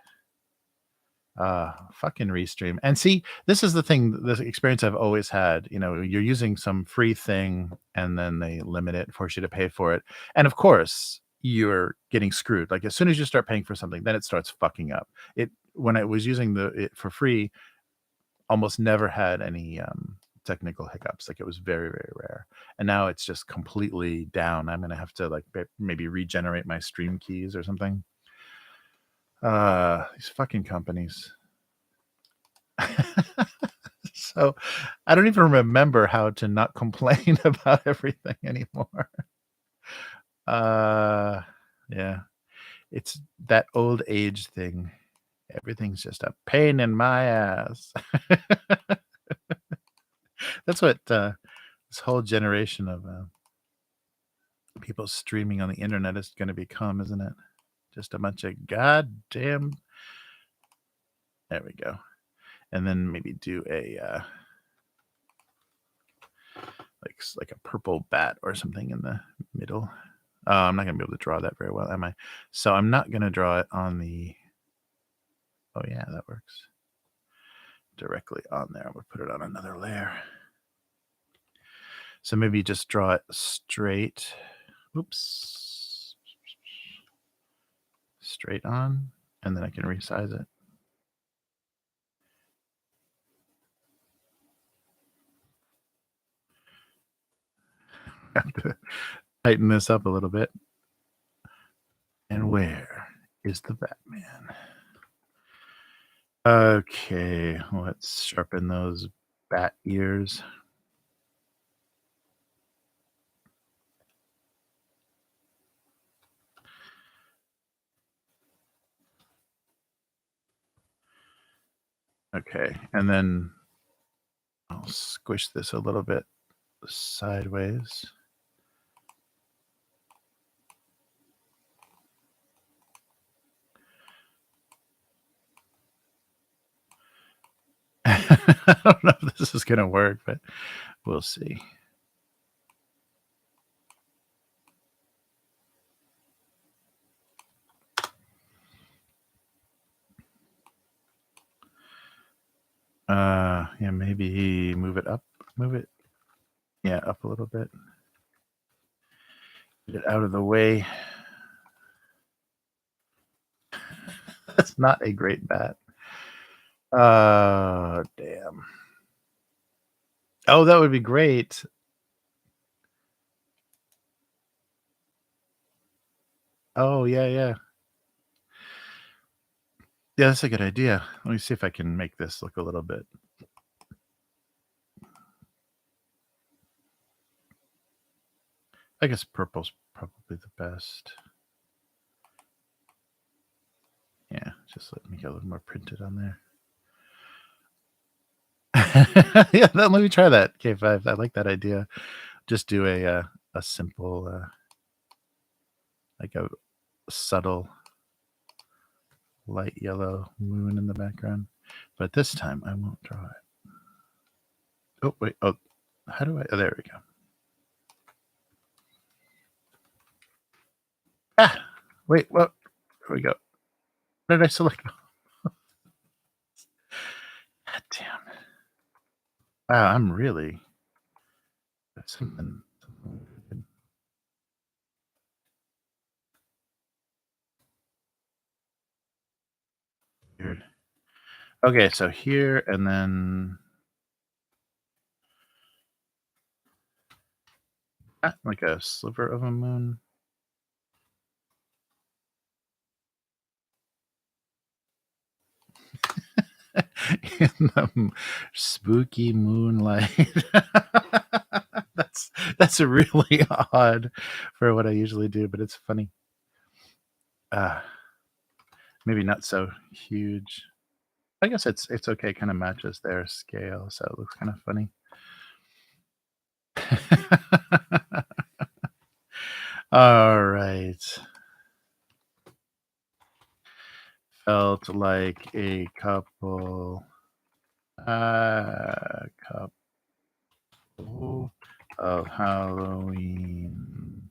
Fucking Restream. And see, this is the experience I've always had. You're using some free thing and then they limit it, force you to pay for it. And of course, you're getting screwed. Like as soon as you start paying for something, then it starts fucking up. It when I was using it for free, almost never had any technical hiccups. Like it was very, very rare. And now it's just completely down. I'm gonna have to like maybe regenerate my stream keys or something. These fucking companies. So I don't even remember how to not complain about everything anymore. Yeah. It's that old age thing. Everything's just a pain in my ass. That's what this whole generation of people streaming on the internet is going to become, isn't it? Just a bunch of goddamn. There we go. And then maybe do a like a purple bat or something in the middle. I'm not gonna be able to draw that very well, am I? So I'm not gonna draw it on the. Oh yeah, that works. Directly on there. We'll put it on another layer. So maybe just draw it straight. Oops. Straight on, and then I can resize it. Have to tighten this up a little bit. And where is the Batman? Okay, let's sharpen those bat ears. Okay, and then I'll squish this a little bit sideways. I don't know if this is going to work, but we'll see. Yeah, maybe move it up, move it, yeah, up a little bit. Get it out of the way. That's not a great bat. Damn. Oh, that would be great. Oh, yeah, yeah. Yeah, that's a good idea. Let me see if I can make this look a little bit. I guess purple's probably the best. Yeah, just let me get a little more printed on there. Yeah, let me try that. K5. I like that idea. Just do a simple, like a subtle light yellow moon in the background. But this time I won't draw it. Oh, wait. Oh, how do I? Oh, there we go. Ah, wait. Well, there we go. What did I select? God damn. Wow, I'm really. That's something good. Weird. Okay, so here and then like a sliver of a moon. In the spooky moonlight. That's really odd for what I usually do, but it's funny. Maybe not so huge. I guess it's okay. Kind of matches their scale, so it looks kind of funny. All right. Felt like a couple of Halloween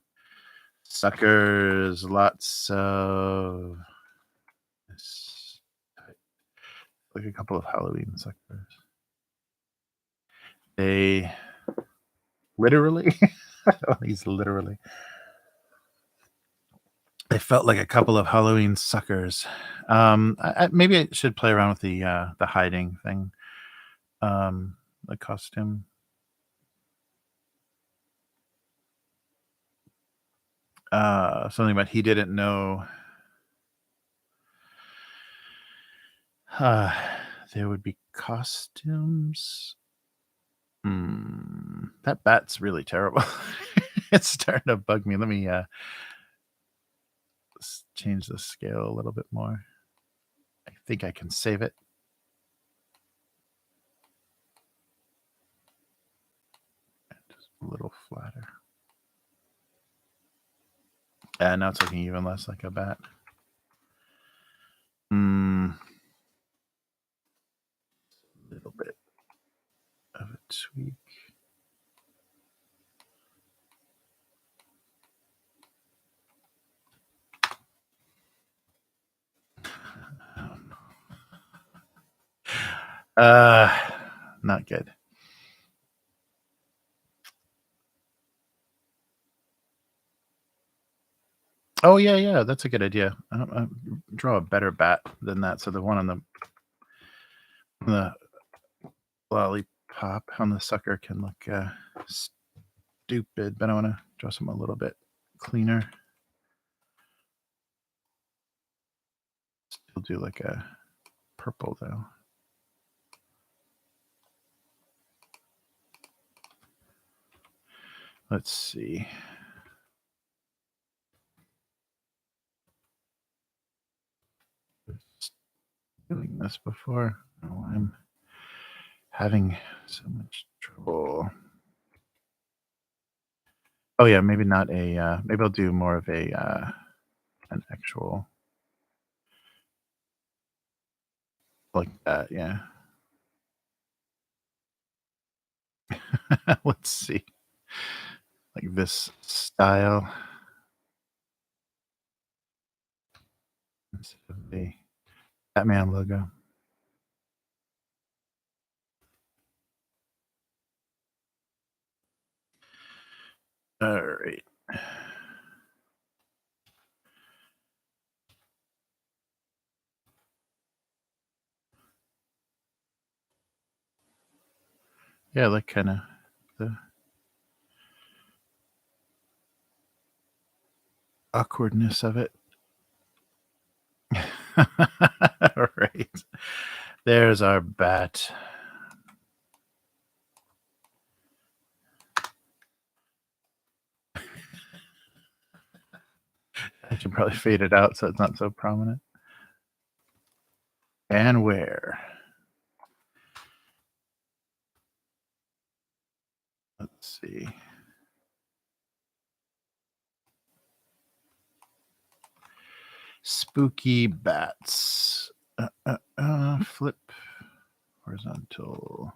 suckers, lots of like a couple of Halloween suckers. They literally, he's literally. They felt like a couple of Halloween suckers. Maybe I should play around with the hiding thing, the costume. Something about he didn't know there would be costumes. That bat's really terrible. It's starting to bug me. Let me change the scale a little bit more. I think I can save it. Just a little flatter. And now it's looking even less like a bat. A little bit of a tweak. Not good. Oh yeah, that's a good idea. Draw a better bat than that. So the one on the lollipop on the sucker can look stupid, but I want to draw something a little bit cleaner. Still do like a purple though. Let's see. Doing this before. Oh, I'm having so much trouble. Oh yeah, maybe not a. Maybe I'll do more of a an actual like that. Yeah. Let's see. Like this style. Instead of the Batman logo. All right. Yeah, I like kind of the awkwardness of it. All right. There's our bat. I should probably fade it out so it's not so prominent. And where? Let's see. Spooky bats. Flip horizontal.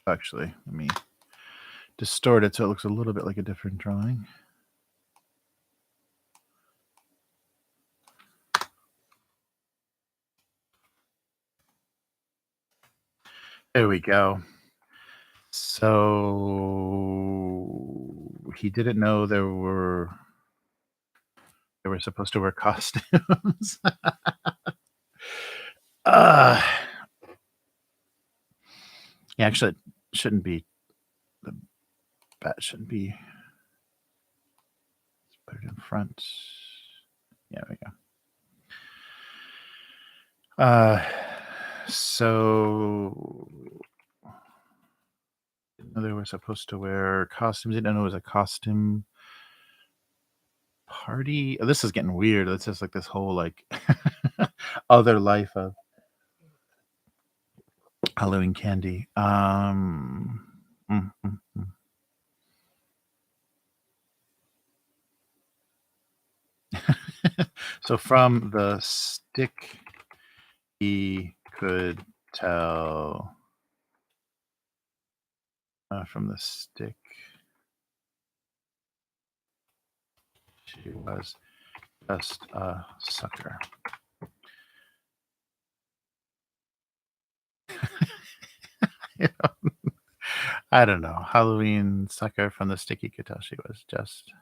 Actually, let me distort it so it looks a little bit like a different drawing. There we go. So he didn't know they were supposed to wear costumes. Yeah, actually, it shouldn't be. The bat shouldn't be. Let's put it in front. Yeah, there we go. So they were supposed to wear costumes. They didn't know it was a costume party. This is getting weird. It's just like this whole like other life of Halloween candy. Mm, mm, mm. So from the stick, he could tell. From the stick, she was just a sucker. I don't know. Halloween sucker from the stick. He could tell she was just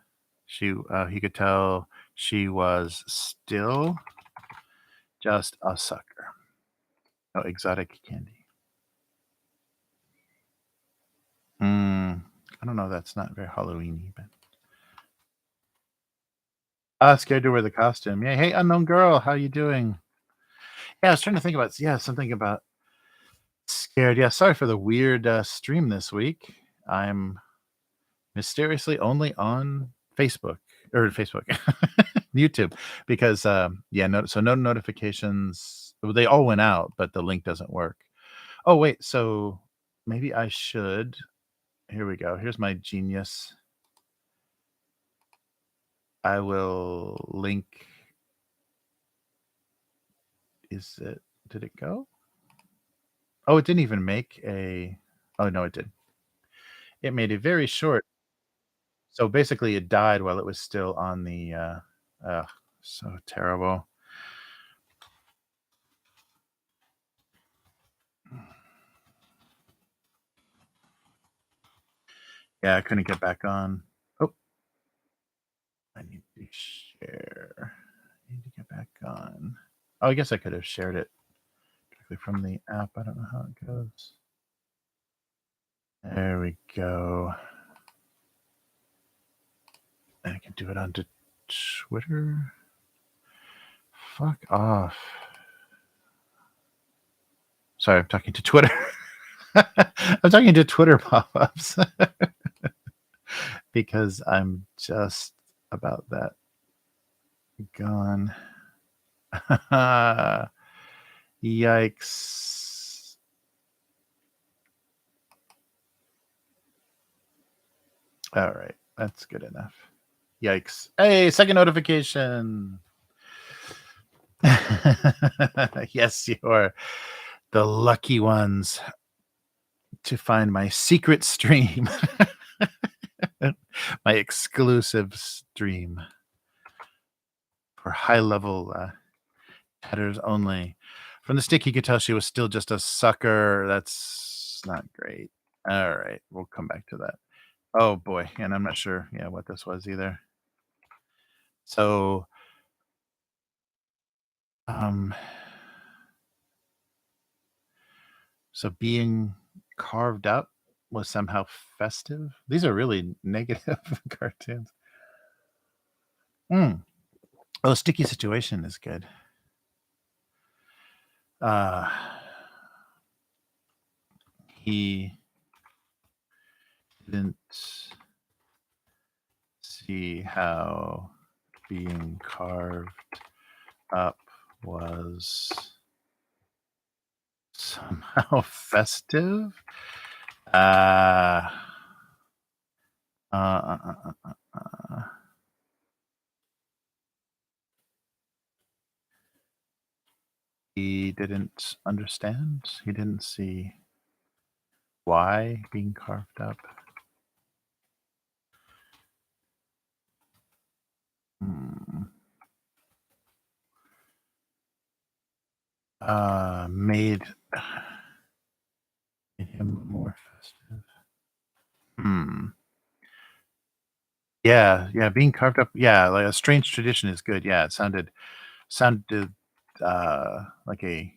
he could tell she was still just a sucker. Oh, exotic candy. I don't know. That's not very Halloweeny, but scared to wear the costume. Yeah. Hey, unknown girl, how you doing? Yeah, I was trying to think about something about scared. Yeah, sorry for the weird stream this week. I'm mysteriously only on Facebook, YouTube, because no notifications. Well, they all went out, but the link doesn't work. Oh wait, so maybe I should. Here we go. Here's my genius. I will link. Did it go? Oh, it didn't even make a. Oh no, it did. It made a very short. So basically, it died while it was still on the. So terrible. Yeah, I couldn't get back on. Oh, I need to share. I need to get back on. Oh, I guess I could have shared it directly from the app. I don't know how it goes. There we go. I can do it onto Twitter. Fuck off. Sorry, I'm talking to Twitter. I'm talking to Twitter pop-ups because I'm just about that gone. Yikes. All right, that's good enough. Yikes. Hey, second notification. Yes, you're the lucky ones to find my secret stream. My exclusive stream for high level headers only. From the stick, you could tell she was still just a sucker. That's not great. All right, we'll come back to that. Oh boy, and I'm not sure, what this was either. So, um, so being carved up was somehow festive. These are really negative cartoons. Oh, sticky situation is good. He didn't see how being carved up was somehow festive. He didn't understand. He didn't see why being carved up. Made him more festive. Yeah, being carved up. Yeah, like a strange tradition is good. Yeah, it sounded like a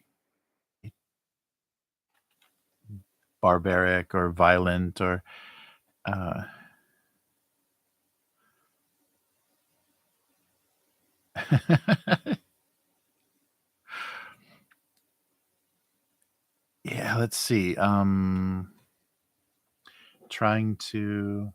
barbaric or violent or uh yeah, let's see. Trying to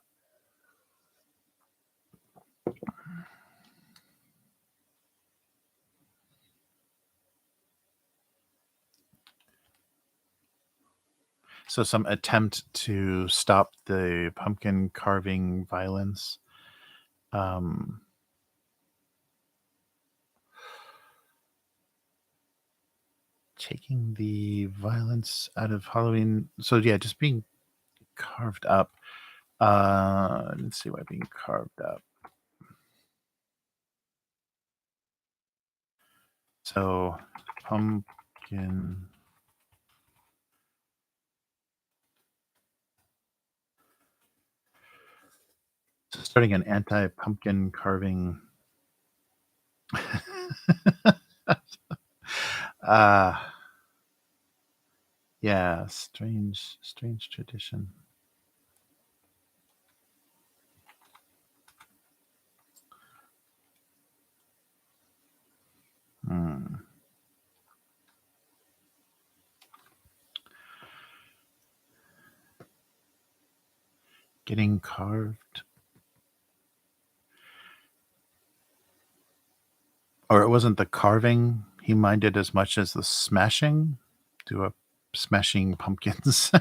some attempt to stop the pumpkin carving violence. Taking the violence out of Halloween. So yeah, just being carved up. Let's see why being carved up. So pumpkin Starting an anti-pumpkin carving. uh yeah, strange tradition. Getting carved. Or it wasn't the carving he minded as much as the smashing. Do a smashing pumpkins.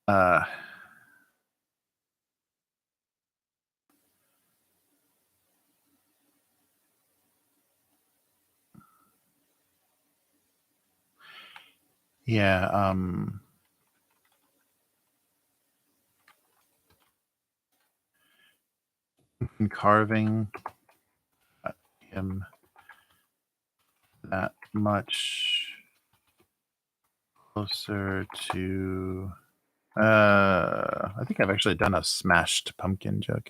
uh yeah, carving him that much closer to I think I've actually done a smashed pumpkin joke.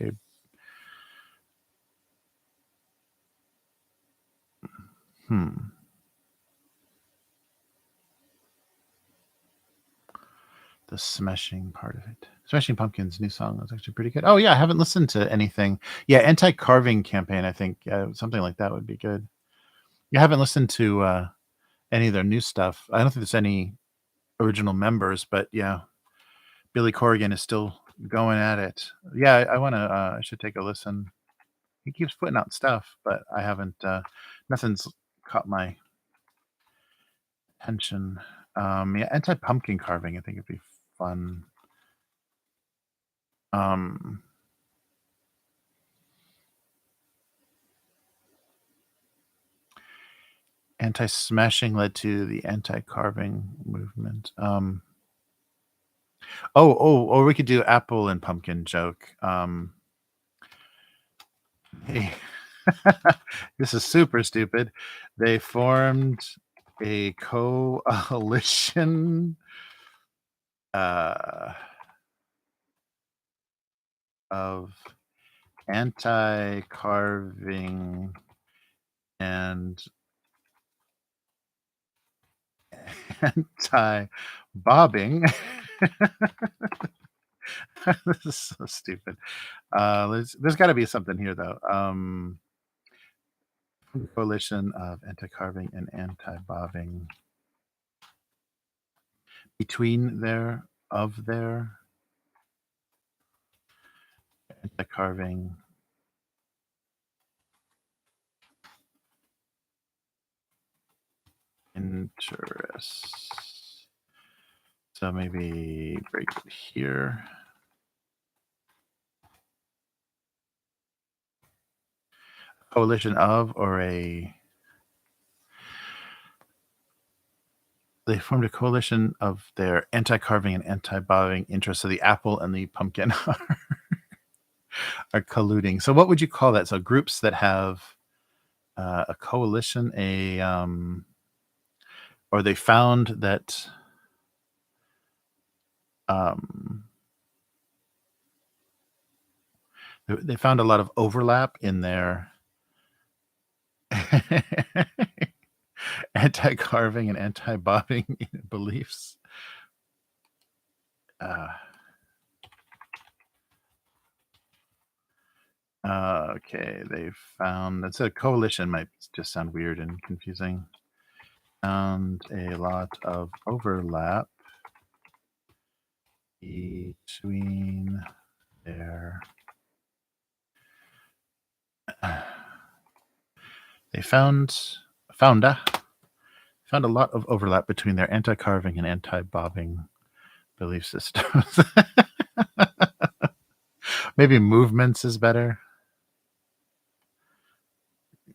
The smashing part of it. Smashing Pumpkins' new song was actually pretty good. Oh yeah, I haven't listened to anything. Yeah, anti-carving campaign. I think something like that would be good. I haven't listened to any of their new stuff. I don't think there's any original members, but yeah, Billy Corrigan is still going at it. Yeah, I want to. I should take a listen. He keeps putting out stuff, but I haven't. Nothing's caught my attention. Yeah, anti-pumpkin carving. I think it'd be fun. Anti-smashing led to the anti-carving movement. Or we could do apple and pumpkin joke. Hey, this is super stupid. They formed a coalition of anti-carving and anti-bobbing. This is so stupid. There's got to be something here, though. Coalition of anti-carving and anti-bobbing. Between their anti-carving. Interests. So maybe break it here. Coalition of, or a. They formed a coalition of their anti-carving and anti-bobbing interests. So the apple and the pumpkin are colluding. So what would you call that? So groups that have a coalition, or they found that they found a lot of overlap in their anti-carving and anti-bobbing beliefs. Okay, they found that's a coalition might just sound weird and confusing. Found a lot of overlap between their. They found a lot of overlap between their anti-carving and anti-bobbing belief systems. Maybe movements is better.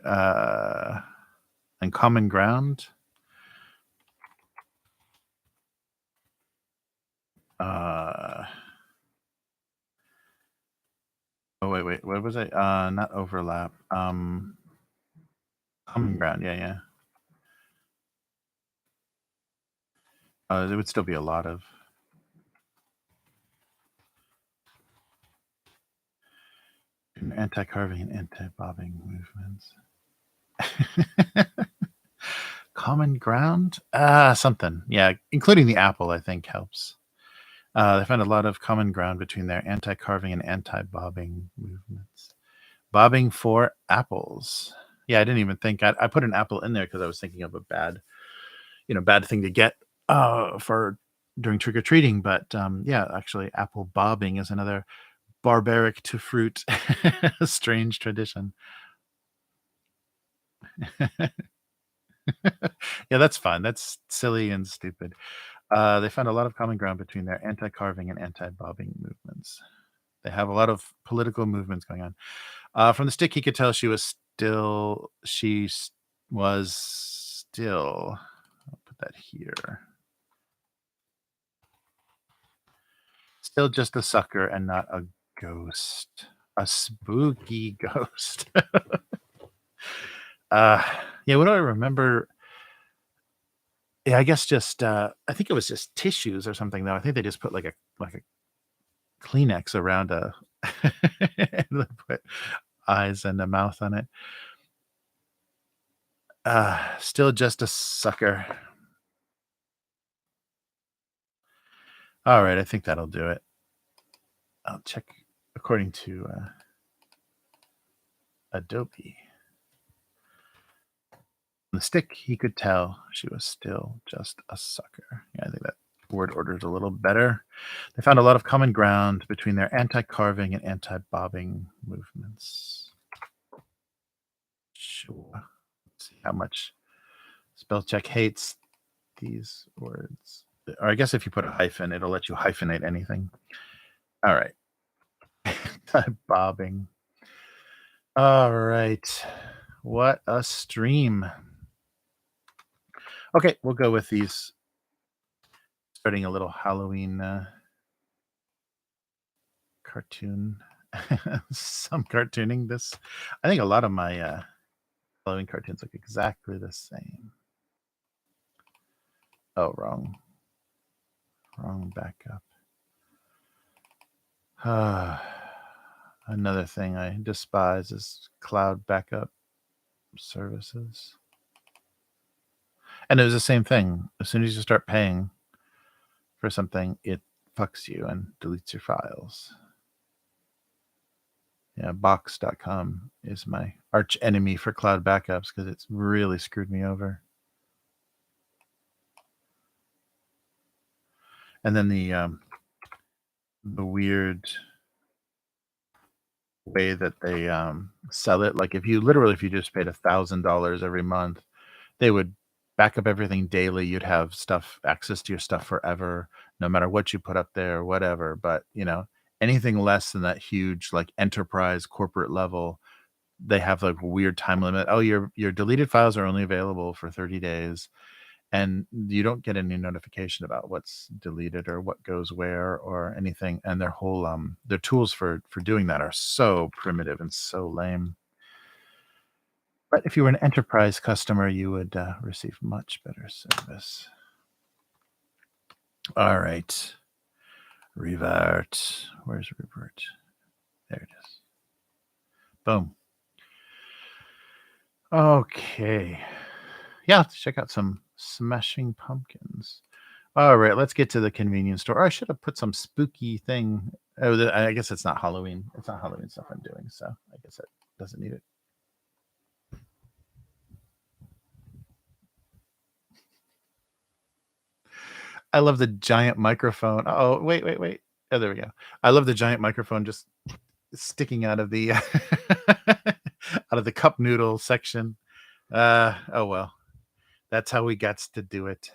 And common ground. Oh wait, what was it? Not overlap. Common ground. Yeah. There would still be a lot of. Anti-carving and anti-bobbing movements. Common ground? Something. Yeah, including the apple, I think, helps. They found a lot of common ground between their anti-carving and anti-bobbing movements. Bobbing for apples. Yeah, I didn't even think I put an apple in there because I was thinking of a bad thing to get for during trick or treating. But yeah, actually, apple bobbing is another barbaric to fruit strange tradition. Yeah, that's fun. That's silly and stupid. They found a lot of common ground between their anti-carving and anti-bobbing movements. They have a lot of political movements going on. From the stick, he could tell she was still. Was still. I'll put that here. Still just a sucker and not a ghost. A spooky ghost. Yeah, what do I remember? Yeah, I guess just I think it was just tissues or something though. I think they just put like a Kleenex around a and they put eyes and a mouth on it. Still just a sucker. All right, I think that'll do it. I'll check according to Adobe. On the stick, he could tell she was still just a sucker. Yeah, I think that word order is a little better. They found a lot of common ground between their anti-carving and anti-bobbing movements. Sure. Let's see how much spell check hates these words. Or I guess if you put a hyphen, it'll let you hyphenate anything. All right. Bobbing. All right. What a stream. Okay, we'll go with these. Starting a little Halloween cartoon. Some cartooning this. I think a lot of my Halloween cartoons look exactly the same. Oh, wrong backup. Another thing I despise is cloud backup services. And it was the same thing. As soon as you start paying for something, it fucks you and deletes your files. Yeah, box.com is my arch enemy for cloud backups because it's really screwed me over. And then the weird way that they sell it, like if you just paid $1,000 every month, they would back up everything daily. You'd have access to your stuff forever, no matter what you put up there or whatever. But anything less than that huge like enterprise corporate level, they have like a weird time limit. Oh, your deleted files are only available for 30 days. And you don't get any notification about what's deleted or what goes where or anything. And their whole their tools for doing that are so primitive and so lame. But if you were an enterprise customer, you would receive much better service. All right. Revert. Where's revert? There it is. Boom. Okay. Yeah, let's check out some Smashing Pumpkins. All right, let's get to the convenience store. I should have put some spooky thing. Oh, I guess it's not Halloween. It's not Halloween stuff I'm doing, so I guess it doesn't need it. I love the giant microphone. Oh, wait. Oh, there we go. I love the giant microphone just sticking out of the out of the cup noodle section. Oh well. That's how we got to do it.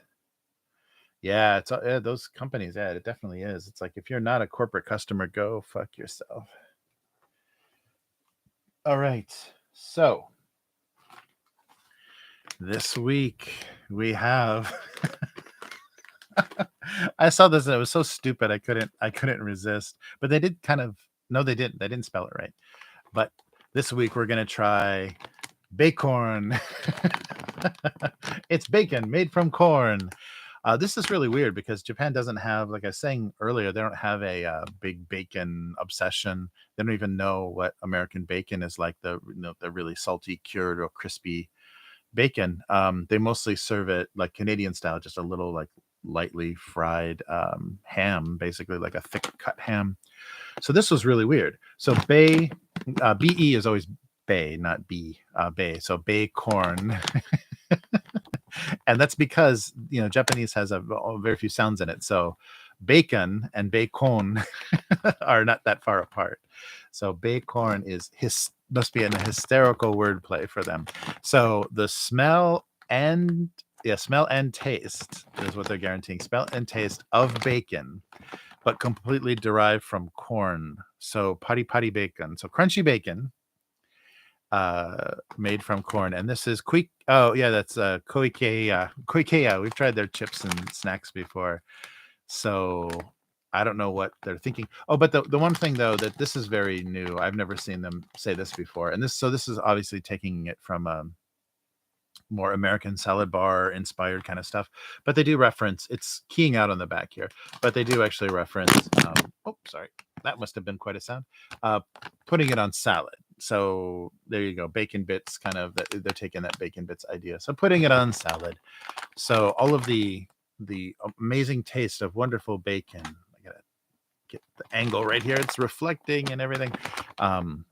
Yeah, it's those companies. Yeah, it definitely is. It's like if you're not a corporate customer, go fuck yourself. All right. So this week we have I saw this and it was so stupid I couldn't resist. But they did kind of no, they didn't. They didn't spell it right. But this week we're gonna try Becorn. It's bacon made from corn. This is really weird because Japan doesn't have, like I was saying earlier, they don't have a big bacon obsession. They don't even know what American bacon is like, the really salty, cured or crispy bacon. They mostly serve it like Canadian style, just a little like lightly fried ham, basically like a thick cut ham. So this was really weird. So BE is always bay, not B, bay. So Becorn. And that's because, Japanese has a very few sounds in it. So bacon and bacon are not that far apart. So Becorn must be a hysterical wordplay for them. So the smell and taste is what they're guaranteeing. Smell and taste of bacon, but completely derived from corn. So pari pari bacon. So crunchy bacon made from corn. And this is quick. Oh yeah, that's koikeya. We've tried their chips and snacks before. So I don't know what they're thinking. Oh, but the one thing though, that this is very new. I've never seen them say this before. And this is obviously taking it from more American salad bar inspired kind of stuff. But they do reference, it's keying out on the back here, but they do actually reference, oh, sorry, that must have been quite a sound, putting it on salad. So there you go, bacon bits, kind of, they're taking that bacon bits idea. So putting it on salad. So all of the amazing taste of wonderful bacon. I gotta get the angle right here. It's reflecting and everything.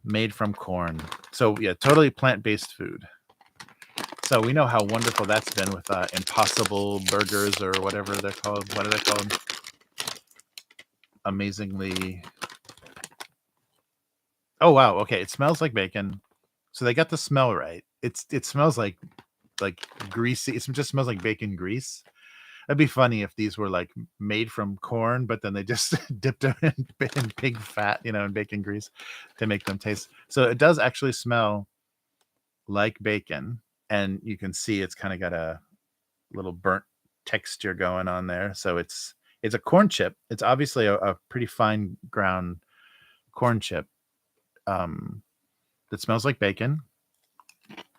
Made from corn. So yeah, totally plant-based food. So we know how wonderful that's been with Impossible Burgers or whatever they're called. What are they called? Amazingly. Oh wow. Okay, it smells like bacon. So they got the smell right. It smells like greasy. It just smells like bacon grease. That'd be funny if these were like made from corn, but then they just dipped them in pig fat, and bacon grease to make them taste. So it does actually smell like bacon. And you can see it's kind of got a little burnt texture going on there. So it's a corn chip. It's obviously a pretty fine ground corn chip that smells like bacon.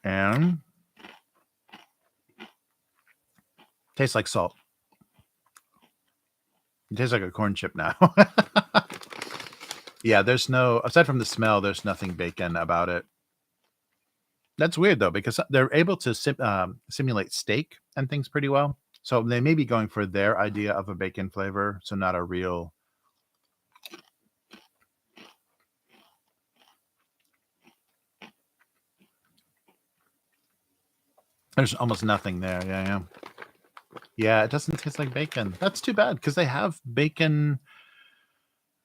And tastes like salt. It tastes like a corn chip now. Yeah, aside from the smell, there's nothing bacon about it. That's weird though, because they're able to simulate steak and things pretty well. So they may be going for their idea of a bacon flavor, so not a real. There's almost nothing there. Yeah. Yeah, it doesn't taste like bacon. That's too bad, because they have bacon.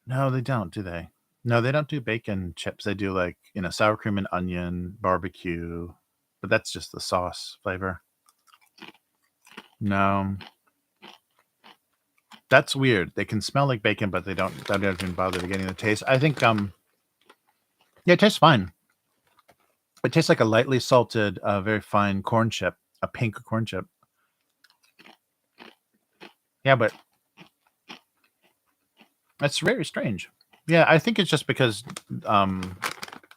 No, they don't, do they? No, they don't do bacon chips. They do like, sour cream and onion, barbecue, but that's just the sauce flavor. No. That's weird. They can smell like bacon, but they don't even bother to getting the taste. I think yeah, it tastes fine. It tastes like a lightly salted, very fine corn chip, a pink corn chip. Yeah, but that's very strange. Yeah, I think it's just because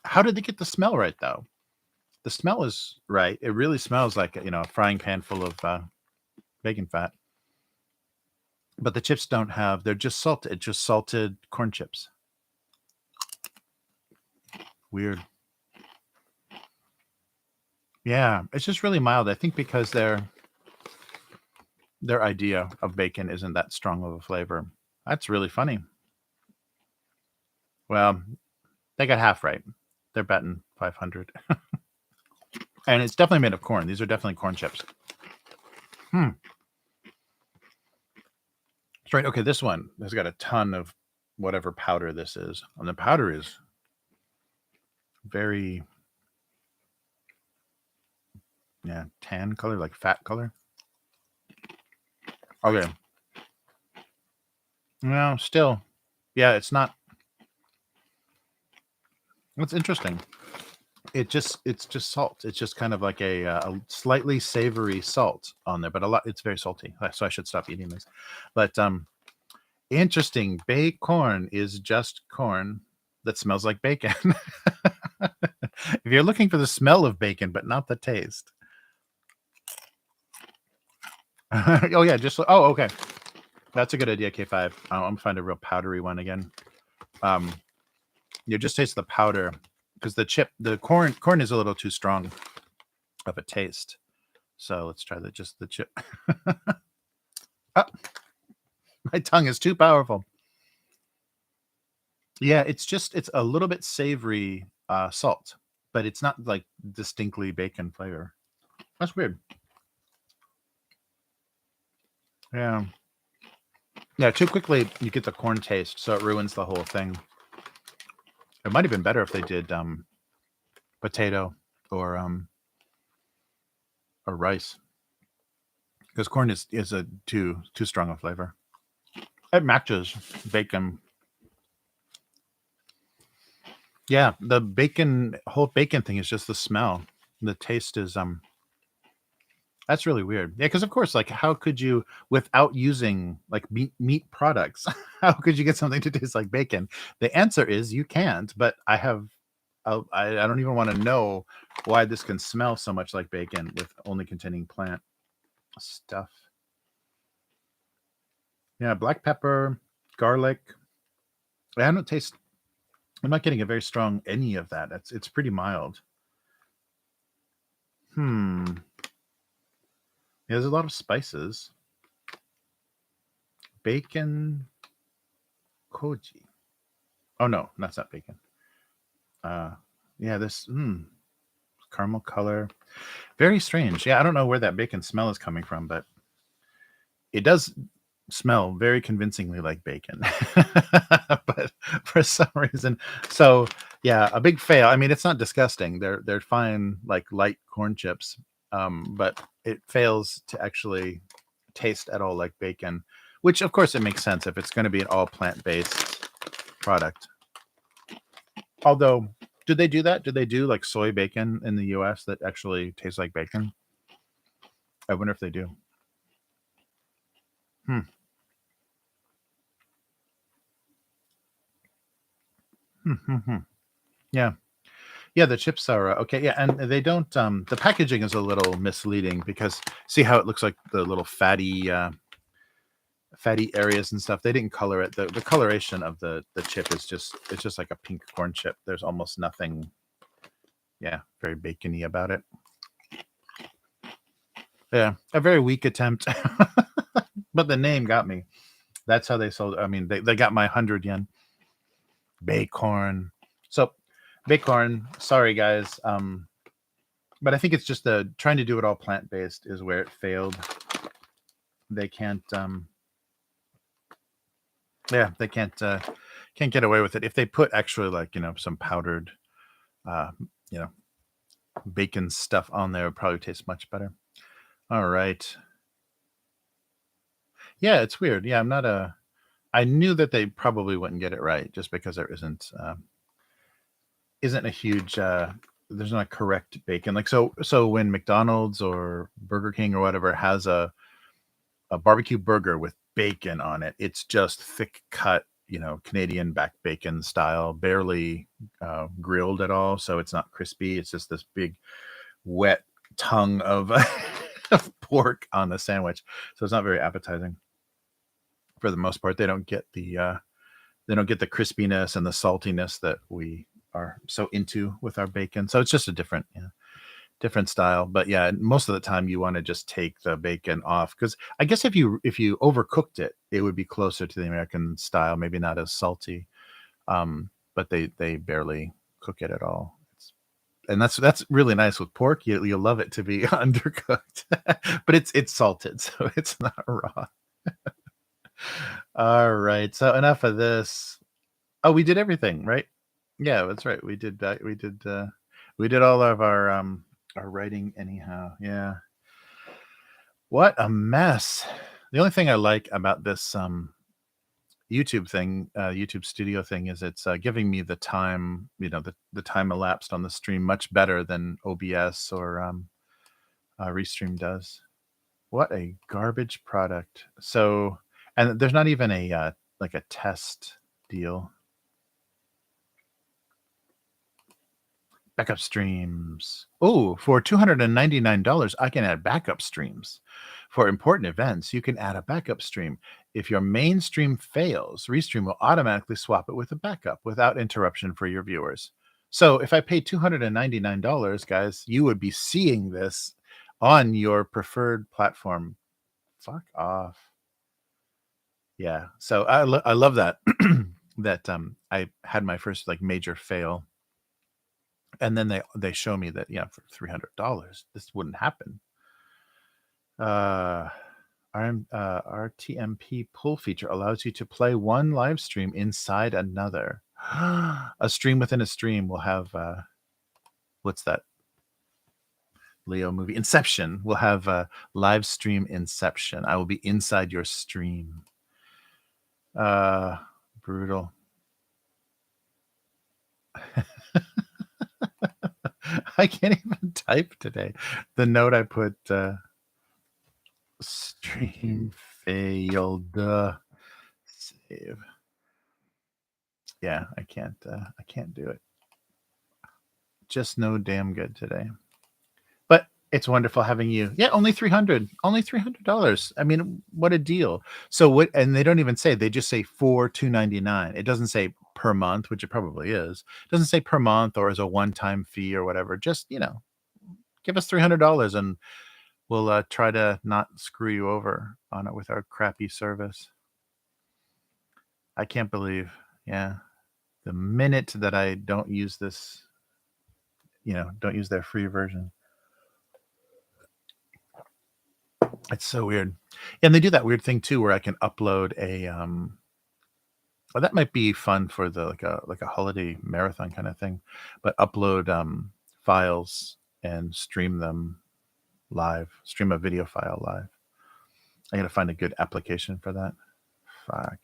how did they get the smell right though? The smell is right. It really smells like a frying pan full of bacon fat. But the chips don't have. They're just salted. Just salted corn chips. Weird. Yeah, it's just really mild. I think because their idea of bacon isn't that strong of a flavor. That's really funny. Well, they got half right. They're betting 500. And it's definitely made of corn. These are definitely corn chips. Straight. Okay, this one has got a ton of whatever powder this is. And the powder is very, tan color, like fat color. Okay. Well, still, yeah, it's not. It's interesting. It's just salt. It's just kind of like a slightly savory salt on there, but it's very salty. So I should stop eating this. But interesting. Becorn is just corn that smells like bacon. If you're looking for the smell of bacon, but not the taste. Oh yeah, just oh okay, that's a good idea. K5. I'm gonna find a real powdery one again. You just taste the powder because the corn is a little too strong of a taste. So let's try just the chip. Ah, my tongue is too powerful. Yeah, it's a little bit savory salt, but it's not like distinctly bacon flavor. That's weird. Yeah. Yeah, too quickly you get the corn taste, so it ruins the whole thing. It might have been better if they did potato or rice, because corn is a too strong a flavor. It matches bacon. Yeah, the whole bacon thing is just the smell. The taste is that's really weird. Yeah, because of course, like, how could you, without using like meat products, how could you get something to taste like bacon? The answer is you can't. But I don't even want to know why this can smell so much like bacon with only containing plant stuff. Yeah, black pepper, garlic. I don't taste. I'm not getting a very strong any of that. It's pretty mild. Hmm. Yeah, there's a lot of spices. Bacon koji. Oh no, that's not bacon. Yeah, this caramel color. Very strange. Yeah, I don't know where that bacon smell is coming from, but it does smell very convincingly like bacon. But for some reason, so yeah, a big fail. I mean, it's not disgusting. They're fine, like light corn chips, but it fails to actually taste at all like bacon. Which, of course, it makes sense if it's going to be an all plant-based product. Although, did they do that? Did they do like soy bacon in the U.S. that actually tastes like bacon? I wonder if they do. Hmm. Hmm, hmm, hmm. Yeah. Yeah, the chips are okay. Yeah, and they don't. The packaging is a little misleading because see how it looks like the little fatty areas and stuff. They didn't color it. The coloration of the chip is just like a pink corn chip. There's almost nothing. Yeah, very bacony about it. Yeah, a very weak attempt, but the name got me. That's how they sold. I mean, they got my 100 yen. Becorn. So, Becorn. Sorry, guys. But I think it's just the trying to do it all plant based is where it failed. They can't. Yeah, they can't get away with it. If they put actually like some powdered, uh, you know, bacon stuff on there, it would probably taste much better. All right. Yeah, it's weird. Yeah, I'm not a. I knew that they probably wouldn't get it right just because there isn't a huge there's not a correct bacon, like so when McDonald's or Burger King or whatever has a barbecue burger with bacon on it, it's just thick cut, Canadian back bacon style, barely grilled at all, so it's not crispy. It's just this big wet tongue of, of pork on the sandwich, so it's not very appetizing. For the most part, they don't get the crispiness and the saltiness that we are so into with our bacon. So it's just a different style. But yeah, most of the time you want to just take the bacon off because I guess if you overcooked it, it would be closer to the American style, maybe not as salty. But they barely cook it at all. And that's really nice with pork. You love it to be undercooked, but it's salted, so it's not raw. All right, so enough of this. Oh, we did everything, right? Yeah, that's right. We did that. We did all of our writing anyhow. Yeah. What a mess. The only thing I like about this YouTube thing, YouTube studio thing is it's giving me the time, the time elapsed on the stream much better than OBS or Restream does. What a garbage product. So, and there's not even a like a test deal. Backup streams. Oh, for $299, I can add backup streams. For important events, you can add a backup stream. If your main stream fails, Restream will automatically swap it with a backup without interruption for your viewers. So if I pay $299, guys, you would be seeing this on your preferred platform. Fuck off. Yeah. So I love that that I had my first like major fail, and then they show me that for $300 this wouldn't happen. RTMP pull feature allows you to play one live stream inside another. A stream within a stream will have what's that Leo movie? Inception. Will have live stream Inception. I will be inside your stream. Brutal. I can't even type today. The note I put stream failed. Save. Yeah, I can't do it. Just no damn good today. But it's wonderful having you. Yeah, only $300. I mean, what a deal. So what, and they don't even say, they just say for $299. It doesn't say per month, which it probably is. It doesn't say per month or as a one-time fee or whatever. Just, give us $300 and we'll try to not screw you over on it with our crappy service. I can't believe, the minute that I don't use this, don't use their free version. It's so weird. And they do that weird thing too, where I can upload a, well, that might be fun for the like a holiday marathon kind of thing, but upload files and stream them live, stream a video file live. I gotta find a good application for that. Fuck.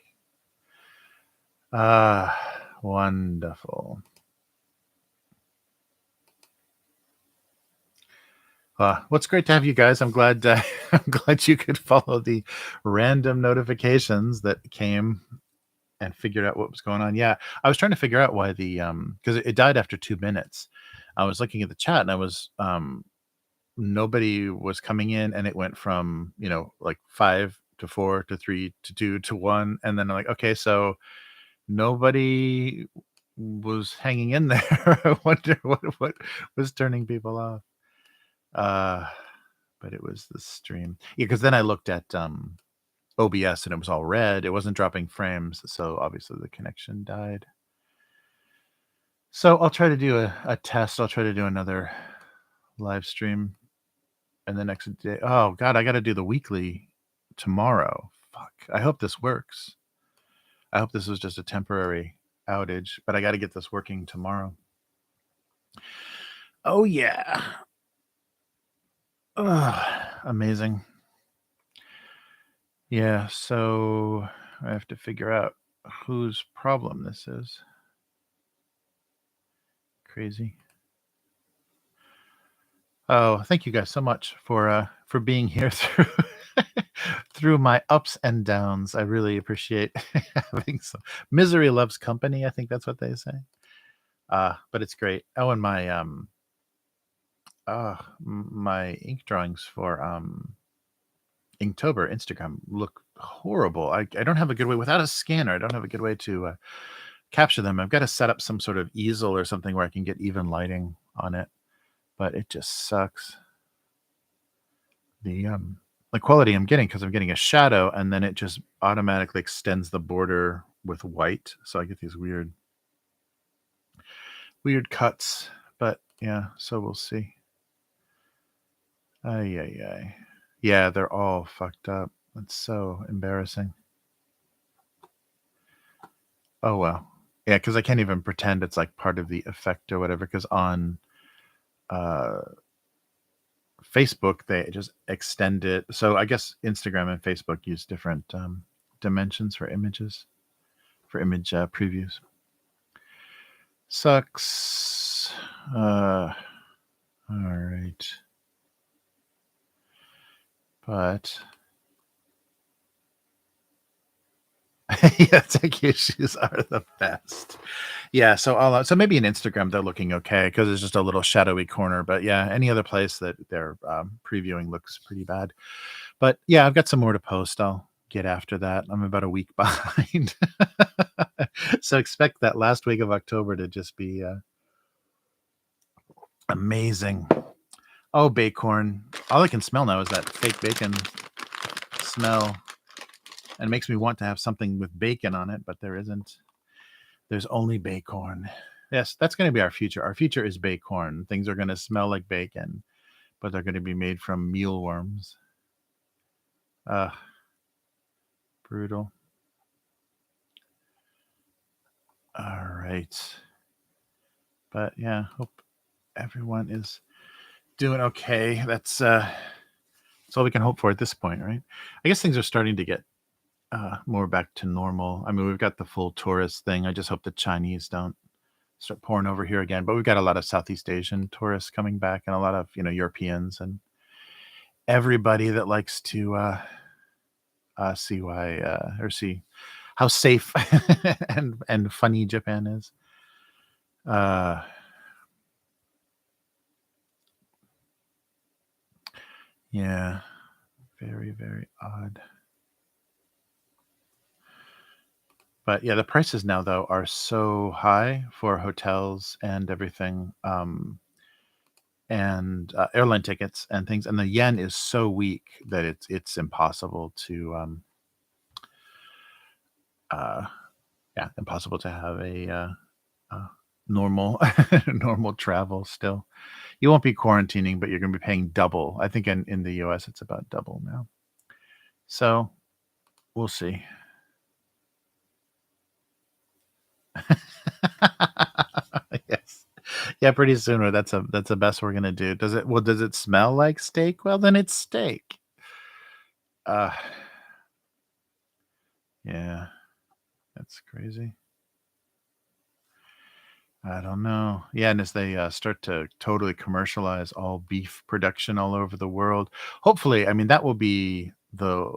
Wonderful. What's great to have you guys. I'm glad I'm glad you could follow the random notifications that came and figured out what was going on. Yeah, I was trying to figure out why the because it died after 2 minutes. I was looking at the chat and I was nobody was coming in, and it went from like 5 to 4 to 3 to 2 to 1, and then I'm like, okay, so nobody was hanging in there. I wonder what was turning people off. But it was the stream. Yeah, because then I looked at OBS and it was all red. It wasn't dropping frames, so obviously the connection died. So I'll try to do a test. I'll try to do another live stream, and the next day. Oh God, I got to do the weekly tomorrow. Fuck. I hope this works. I hope this was just a temporary outage, but I got to get this working tomorrow. Oh yeah. Amazing. Yeah, so I have to figure out whose problem this is. Crazy. Oh, thank you guys so much for being here through through my ups and downs. I really appreciate having some misery loves company. I think that's what they say. But it's great. Oh, and my my ink drawings for Inktober Instagram look horrible. I don't have a good way without a scanner. I don't have a good way to capture them. I've got to set up some sort of easel or something where I can get even lighting on it, but it just sucks. The quality I'm getting, because I'm getting a shadow and then it just automatically extends the border with white, so I get these weird cuts. But yeah, so we'll see. Ay. Yeah, they're all fucked up. It's so embarrassing. Oh well. Yeah, because I can't even pretend it's like part of the effect or whatever, because on Facebook they just extend it. So I guess Instagram and Facebook use different dimensions for images, for image previews. Sucks. All right. But Yeah, tech issues are the best. Yeah, so so maybe in Instagram they're looking okay because it's just a little shadowy corner. But yeah, any other place that they're previewing looks pretty bad. But yeah, I've got some more to post. I'll get after that. I'm about a week behind, so expect that last week of October to just be amazing. Oh, Becorn! All I can smell now is that fake bacon smell, and it makes me want to have something with bacon on it, but there isn't. There's only Becorn. Yes, that's going to be our future. Our future is Becorn. Things are going to smell like bacon, but they're going to be made from mealworms. Brutal. All right. But yeah, hope everyone is doing okay. That's all we can hope for at this point, right? I guess things are starting to get more back to normal. I mean, we've got the full tourist thing. I just hope the Chinese don't start pouring over here again. But we've got a lot of Southeast Asian tourists coming back, and a lot of Europeans, and everybody that likes to see why or see how safe and funny Japan is. Yeah, very, very odd. But yeah, the prices now though are so high for hotels and everything, and airline tickets and things, and the yen is so weak that it's impossible to impossible to have normal normal travel still. You won't be quarantining, but you're going to be paying double. I think in the US it's about double now. So we'll see. Yes. Yeah, pretty soon. That's the best we're gonna do. Does it smell like steak? Well, then it's steak. Uh yeah, that's crazy. I don't know. Yeah, and as they start to totally commercialize all beef production all over the world, hopefully, I mean, that will be the.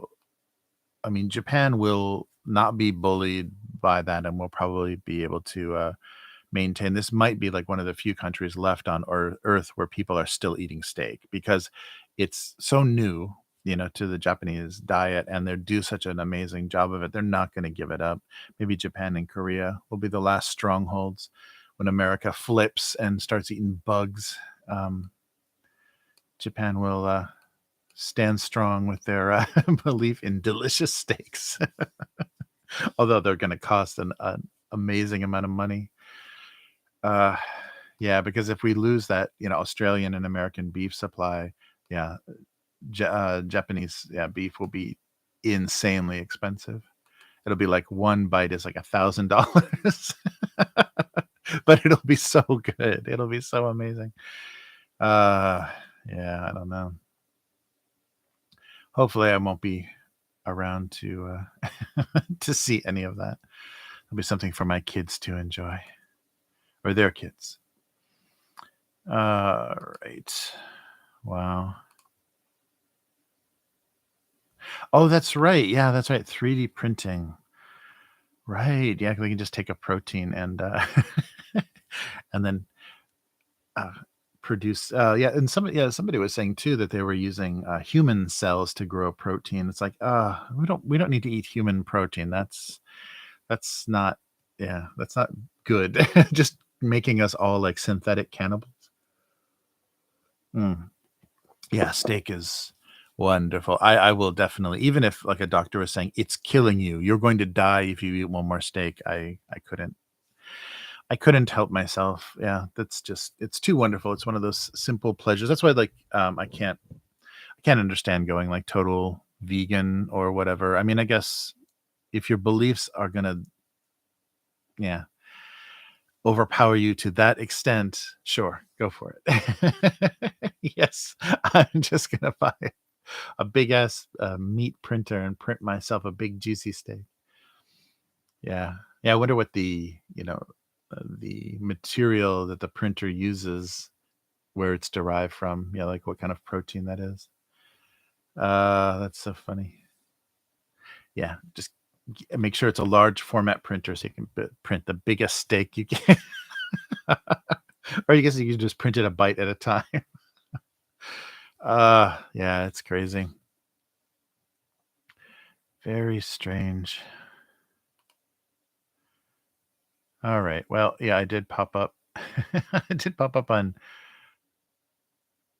I mean, Japan will not be bullied by that, and will probably be able to maintain. This might be like one of the few countries left on Earth where people are still eating steak because it's so new, to the Japanese diet, and they do such an amazing job of it. They're not going to give it up. Maybe Japan and Korea will be the last strongholds when America flips and starts eating bugs. Um, Japan will stand strong with their belief in delicious steaks, although they're going to cost an amazing amount of money. Uh, yeah, because if we lose that, Australian and American beef supply, yeah, Japanese beef will be insanely expensive. It'll be like one bite is like $1,000, but it'll be so good. It'll be so amazing. Uh, yeah, I don't know. Hopefully, I won't be around to to see any of that. It'll be something for my kids to enjoy, or their kids. Right. Wow. Oh, that's right. Yeah, that's right. 3D printing. Right. Yeah, we can just take a protein and and then uh, produce. Yeah, and somebody was saying too that they were using human cells to grow protein. It's like, we don't need to eat human protein. That's not. Yeah, that's not good. Just making us all like synthetic cannibals. Mm. Yeah, steak is wonderful. I will definitely, even if like a doctor was saying it's killing you, you're going to die if you eat one more steak. I couldn't help myself. Yeah, that's just it's too wonderful. It's one of those simple pleasures. That's why like I can't understand going like total vegan or whatever. I mean, I guess if your beliefs are gonna yeah overpower you to that extent, sure, go for it. Yes, I'm just gonna buy a big ass meat printer and print myself a big juicy steak. Yeah, yeah. I wonder what the material that the printer uses, where it's derived from. Yeah, like what kind of protein that is. That's so funny. Yeah, just make sure it's a large format printer so you can print the biggest steak you can. Or I guess you can just print it a bite at a time. Yeah, it's crazy. Very strange. All right. Well, yeah, I did pop up. I did pop up on.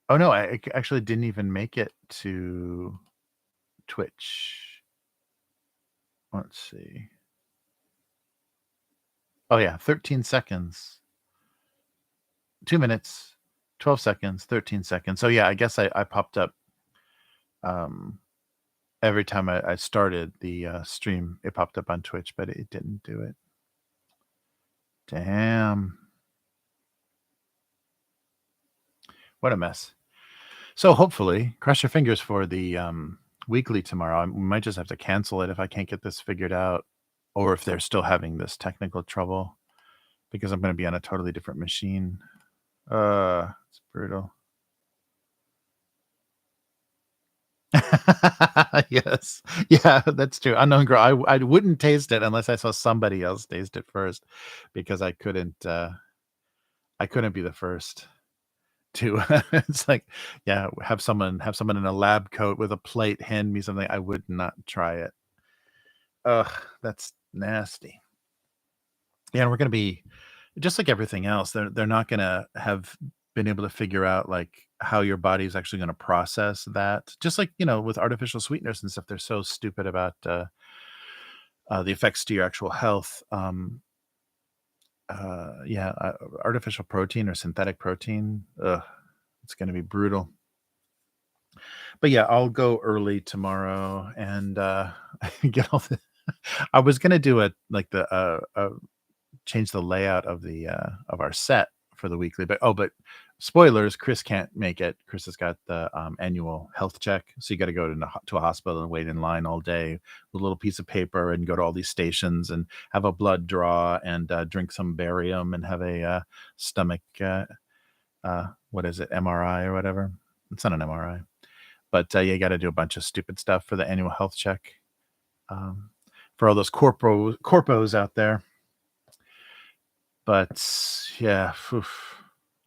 Oh no, I actually didn't even make it to Twitch. Let's see. Oh yeah, 13 seconds. 2 minutes, 12 seconds, 13 seconds. So yeah, I guess I popped up um every time I started the stream, it popped up on Twitch, but it didn't do it. Damn. What a mess. So hopefully, cross your fingers for the weekly tomorrow. We might just have to cancel it if I can't get this figured out, or if they're still having this technical trouble, because I'm going to be on a totally different machine. It's brutal. Yes. Yeah, that's true. Unknown girl. I wouldn't taste it unless I saw somebody else taste it first, because I couldn't be the first to. It's like, yeah, have someone in a lab coat with a plate hand me something. I would not try it. Ugh, that's nasty. Yeah, and we're gonna be just like everything else. They're not gonna have been able to figure out like how your body's actually gonna process that. Just like, with artificial sweeteners and stuff, they're so stupid about the effects to your actual health. Yeah, artificial protein or synthetic protein. Ugh, it's gonna be brutal. But yeah, I'll go early tomorrow and get all the. I was gonna do it like the change the layout of our set for the weekly, but spoilers, Chris can't make it. Chris has got the annual health check, so you got to go to a hospital and wait in line all day with a little piece of paper and go to all these stations and have a blood draw and drink some barium and have a stomach what is it, MRI or whatever. It's not an MRI, but you got to do a bunch of stupid stuff for the annual health check. Um, for all those corpos out there. But yeah, oof,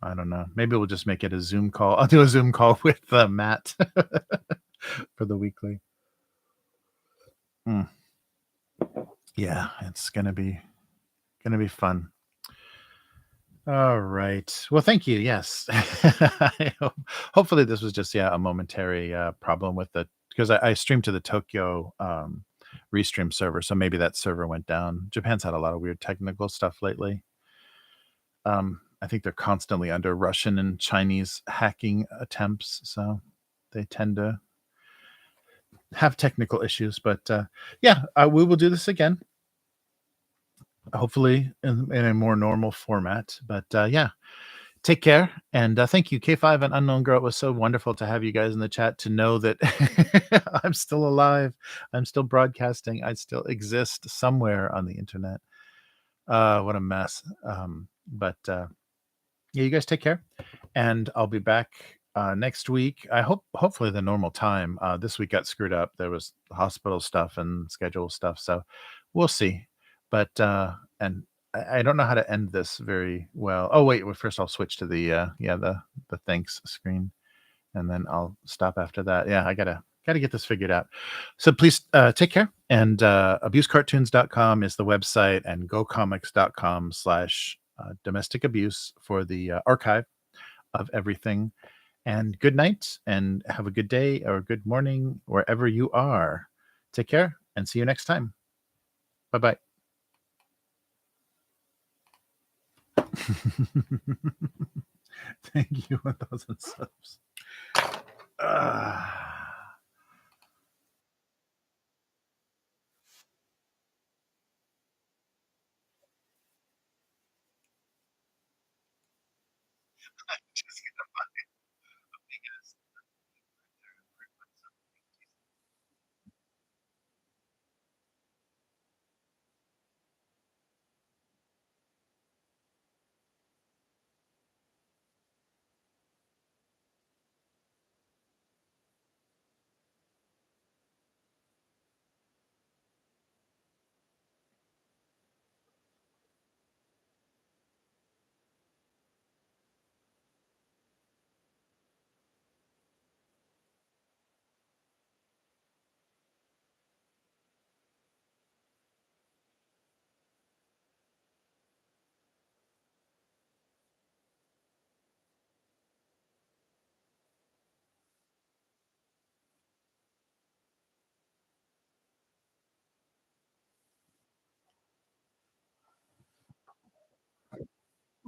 I don't know. Maybe we'll just make it a Zoom call. I'll do a Zoom call with Matt for the weekly. Mm. Yeah, it's gonna be fun. All right. Well, thank you. Yes. Hopefully this was just a momentary problem with the, because I streamed to the Tokyo Restream server, so maybe that server went down. Japan's had a lot of weird technical stuff lately. I think they're constantly under Russian and Chinese hacking attempts, so they tend to have technical issues. But yeah, we will do this again, hopefully in a more normal format. But yeah, take care, and thank you, K5 and Unknown Girl. It was so wonderful to have you guys in the chat, to know that I'm still alive, I'm still broadcasting, I still exist somewhere on the internet. What a mess. But yeah, you guys take care, and I'll be back next week. Hopefully the normal time. This week got screwed up. There was hospital stuff and schedule stuff, so we'll see. But and I don't know how to end this very well. Oh wait, well, first I'll switch to the the thanks screen, and then I'll stop after that. Yeah, I gotta get this figured out. So please take care. And abusecartoons.com is the website, and gocomics.com/. Domestic abuse for the archive of everything. And good night, and have a good day or good morning wherever you are. Take care and see you next time. Bye bye. Thank you, 1,000 subs. Just gonna find the biggest.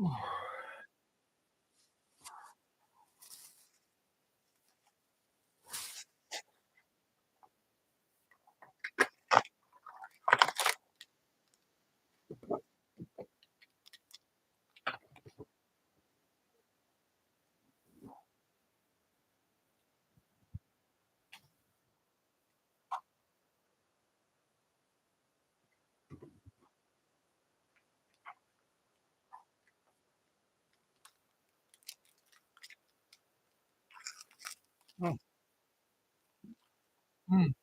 Oh, mm.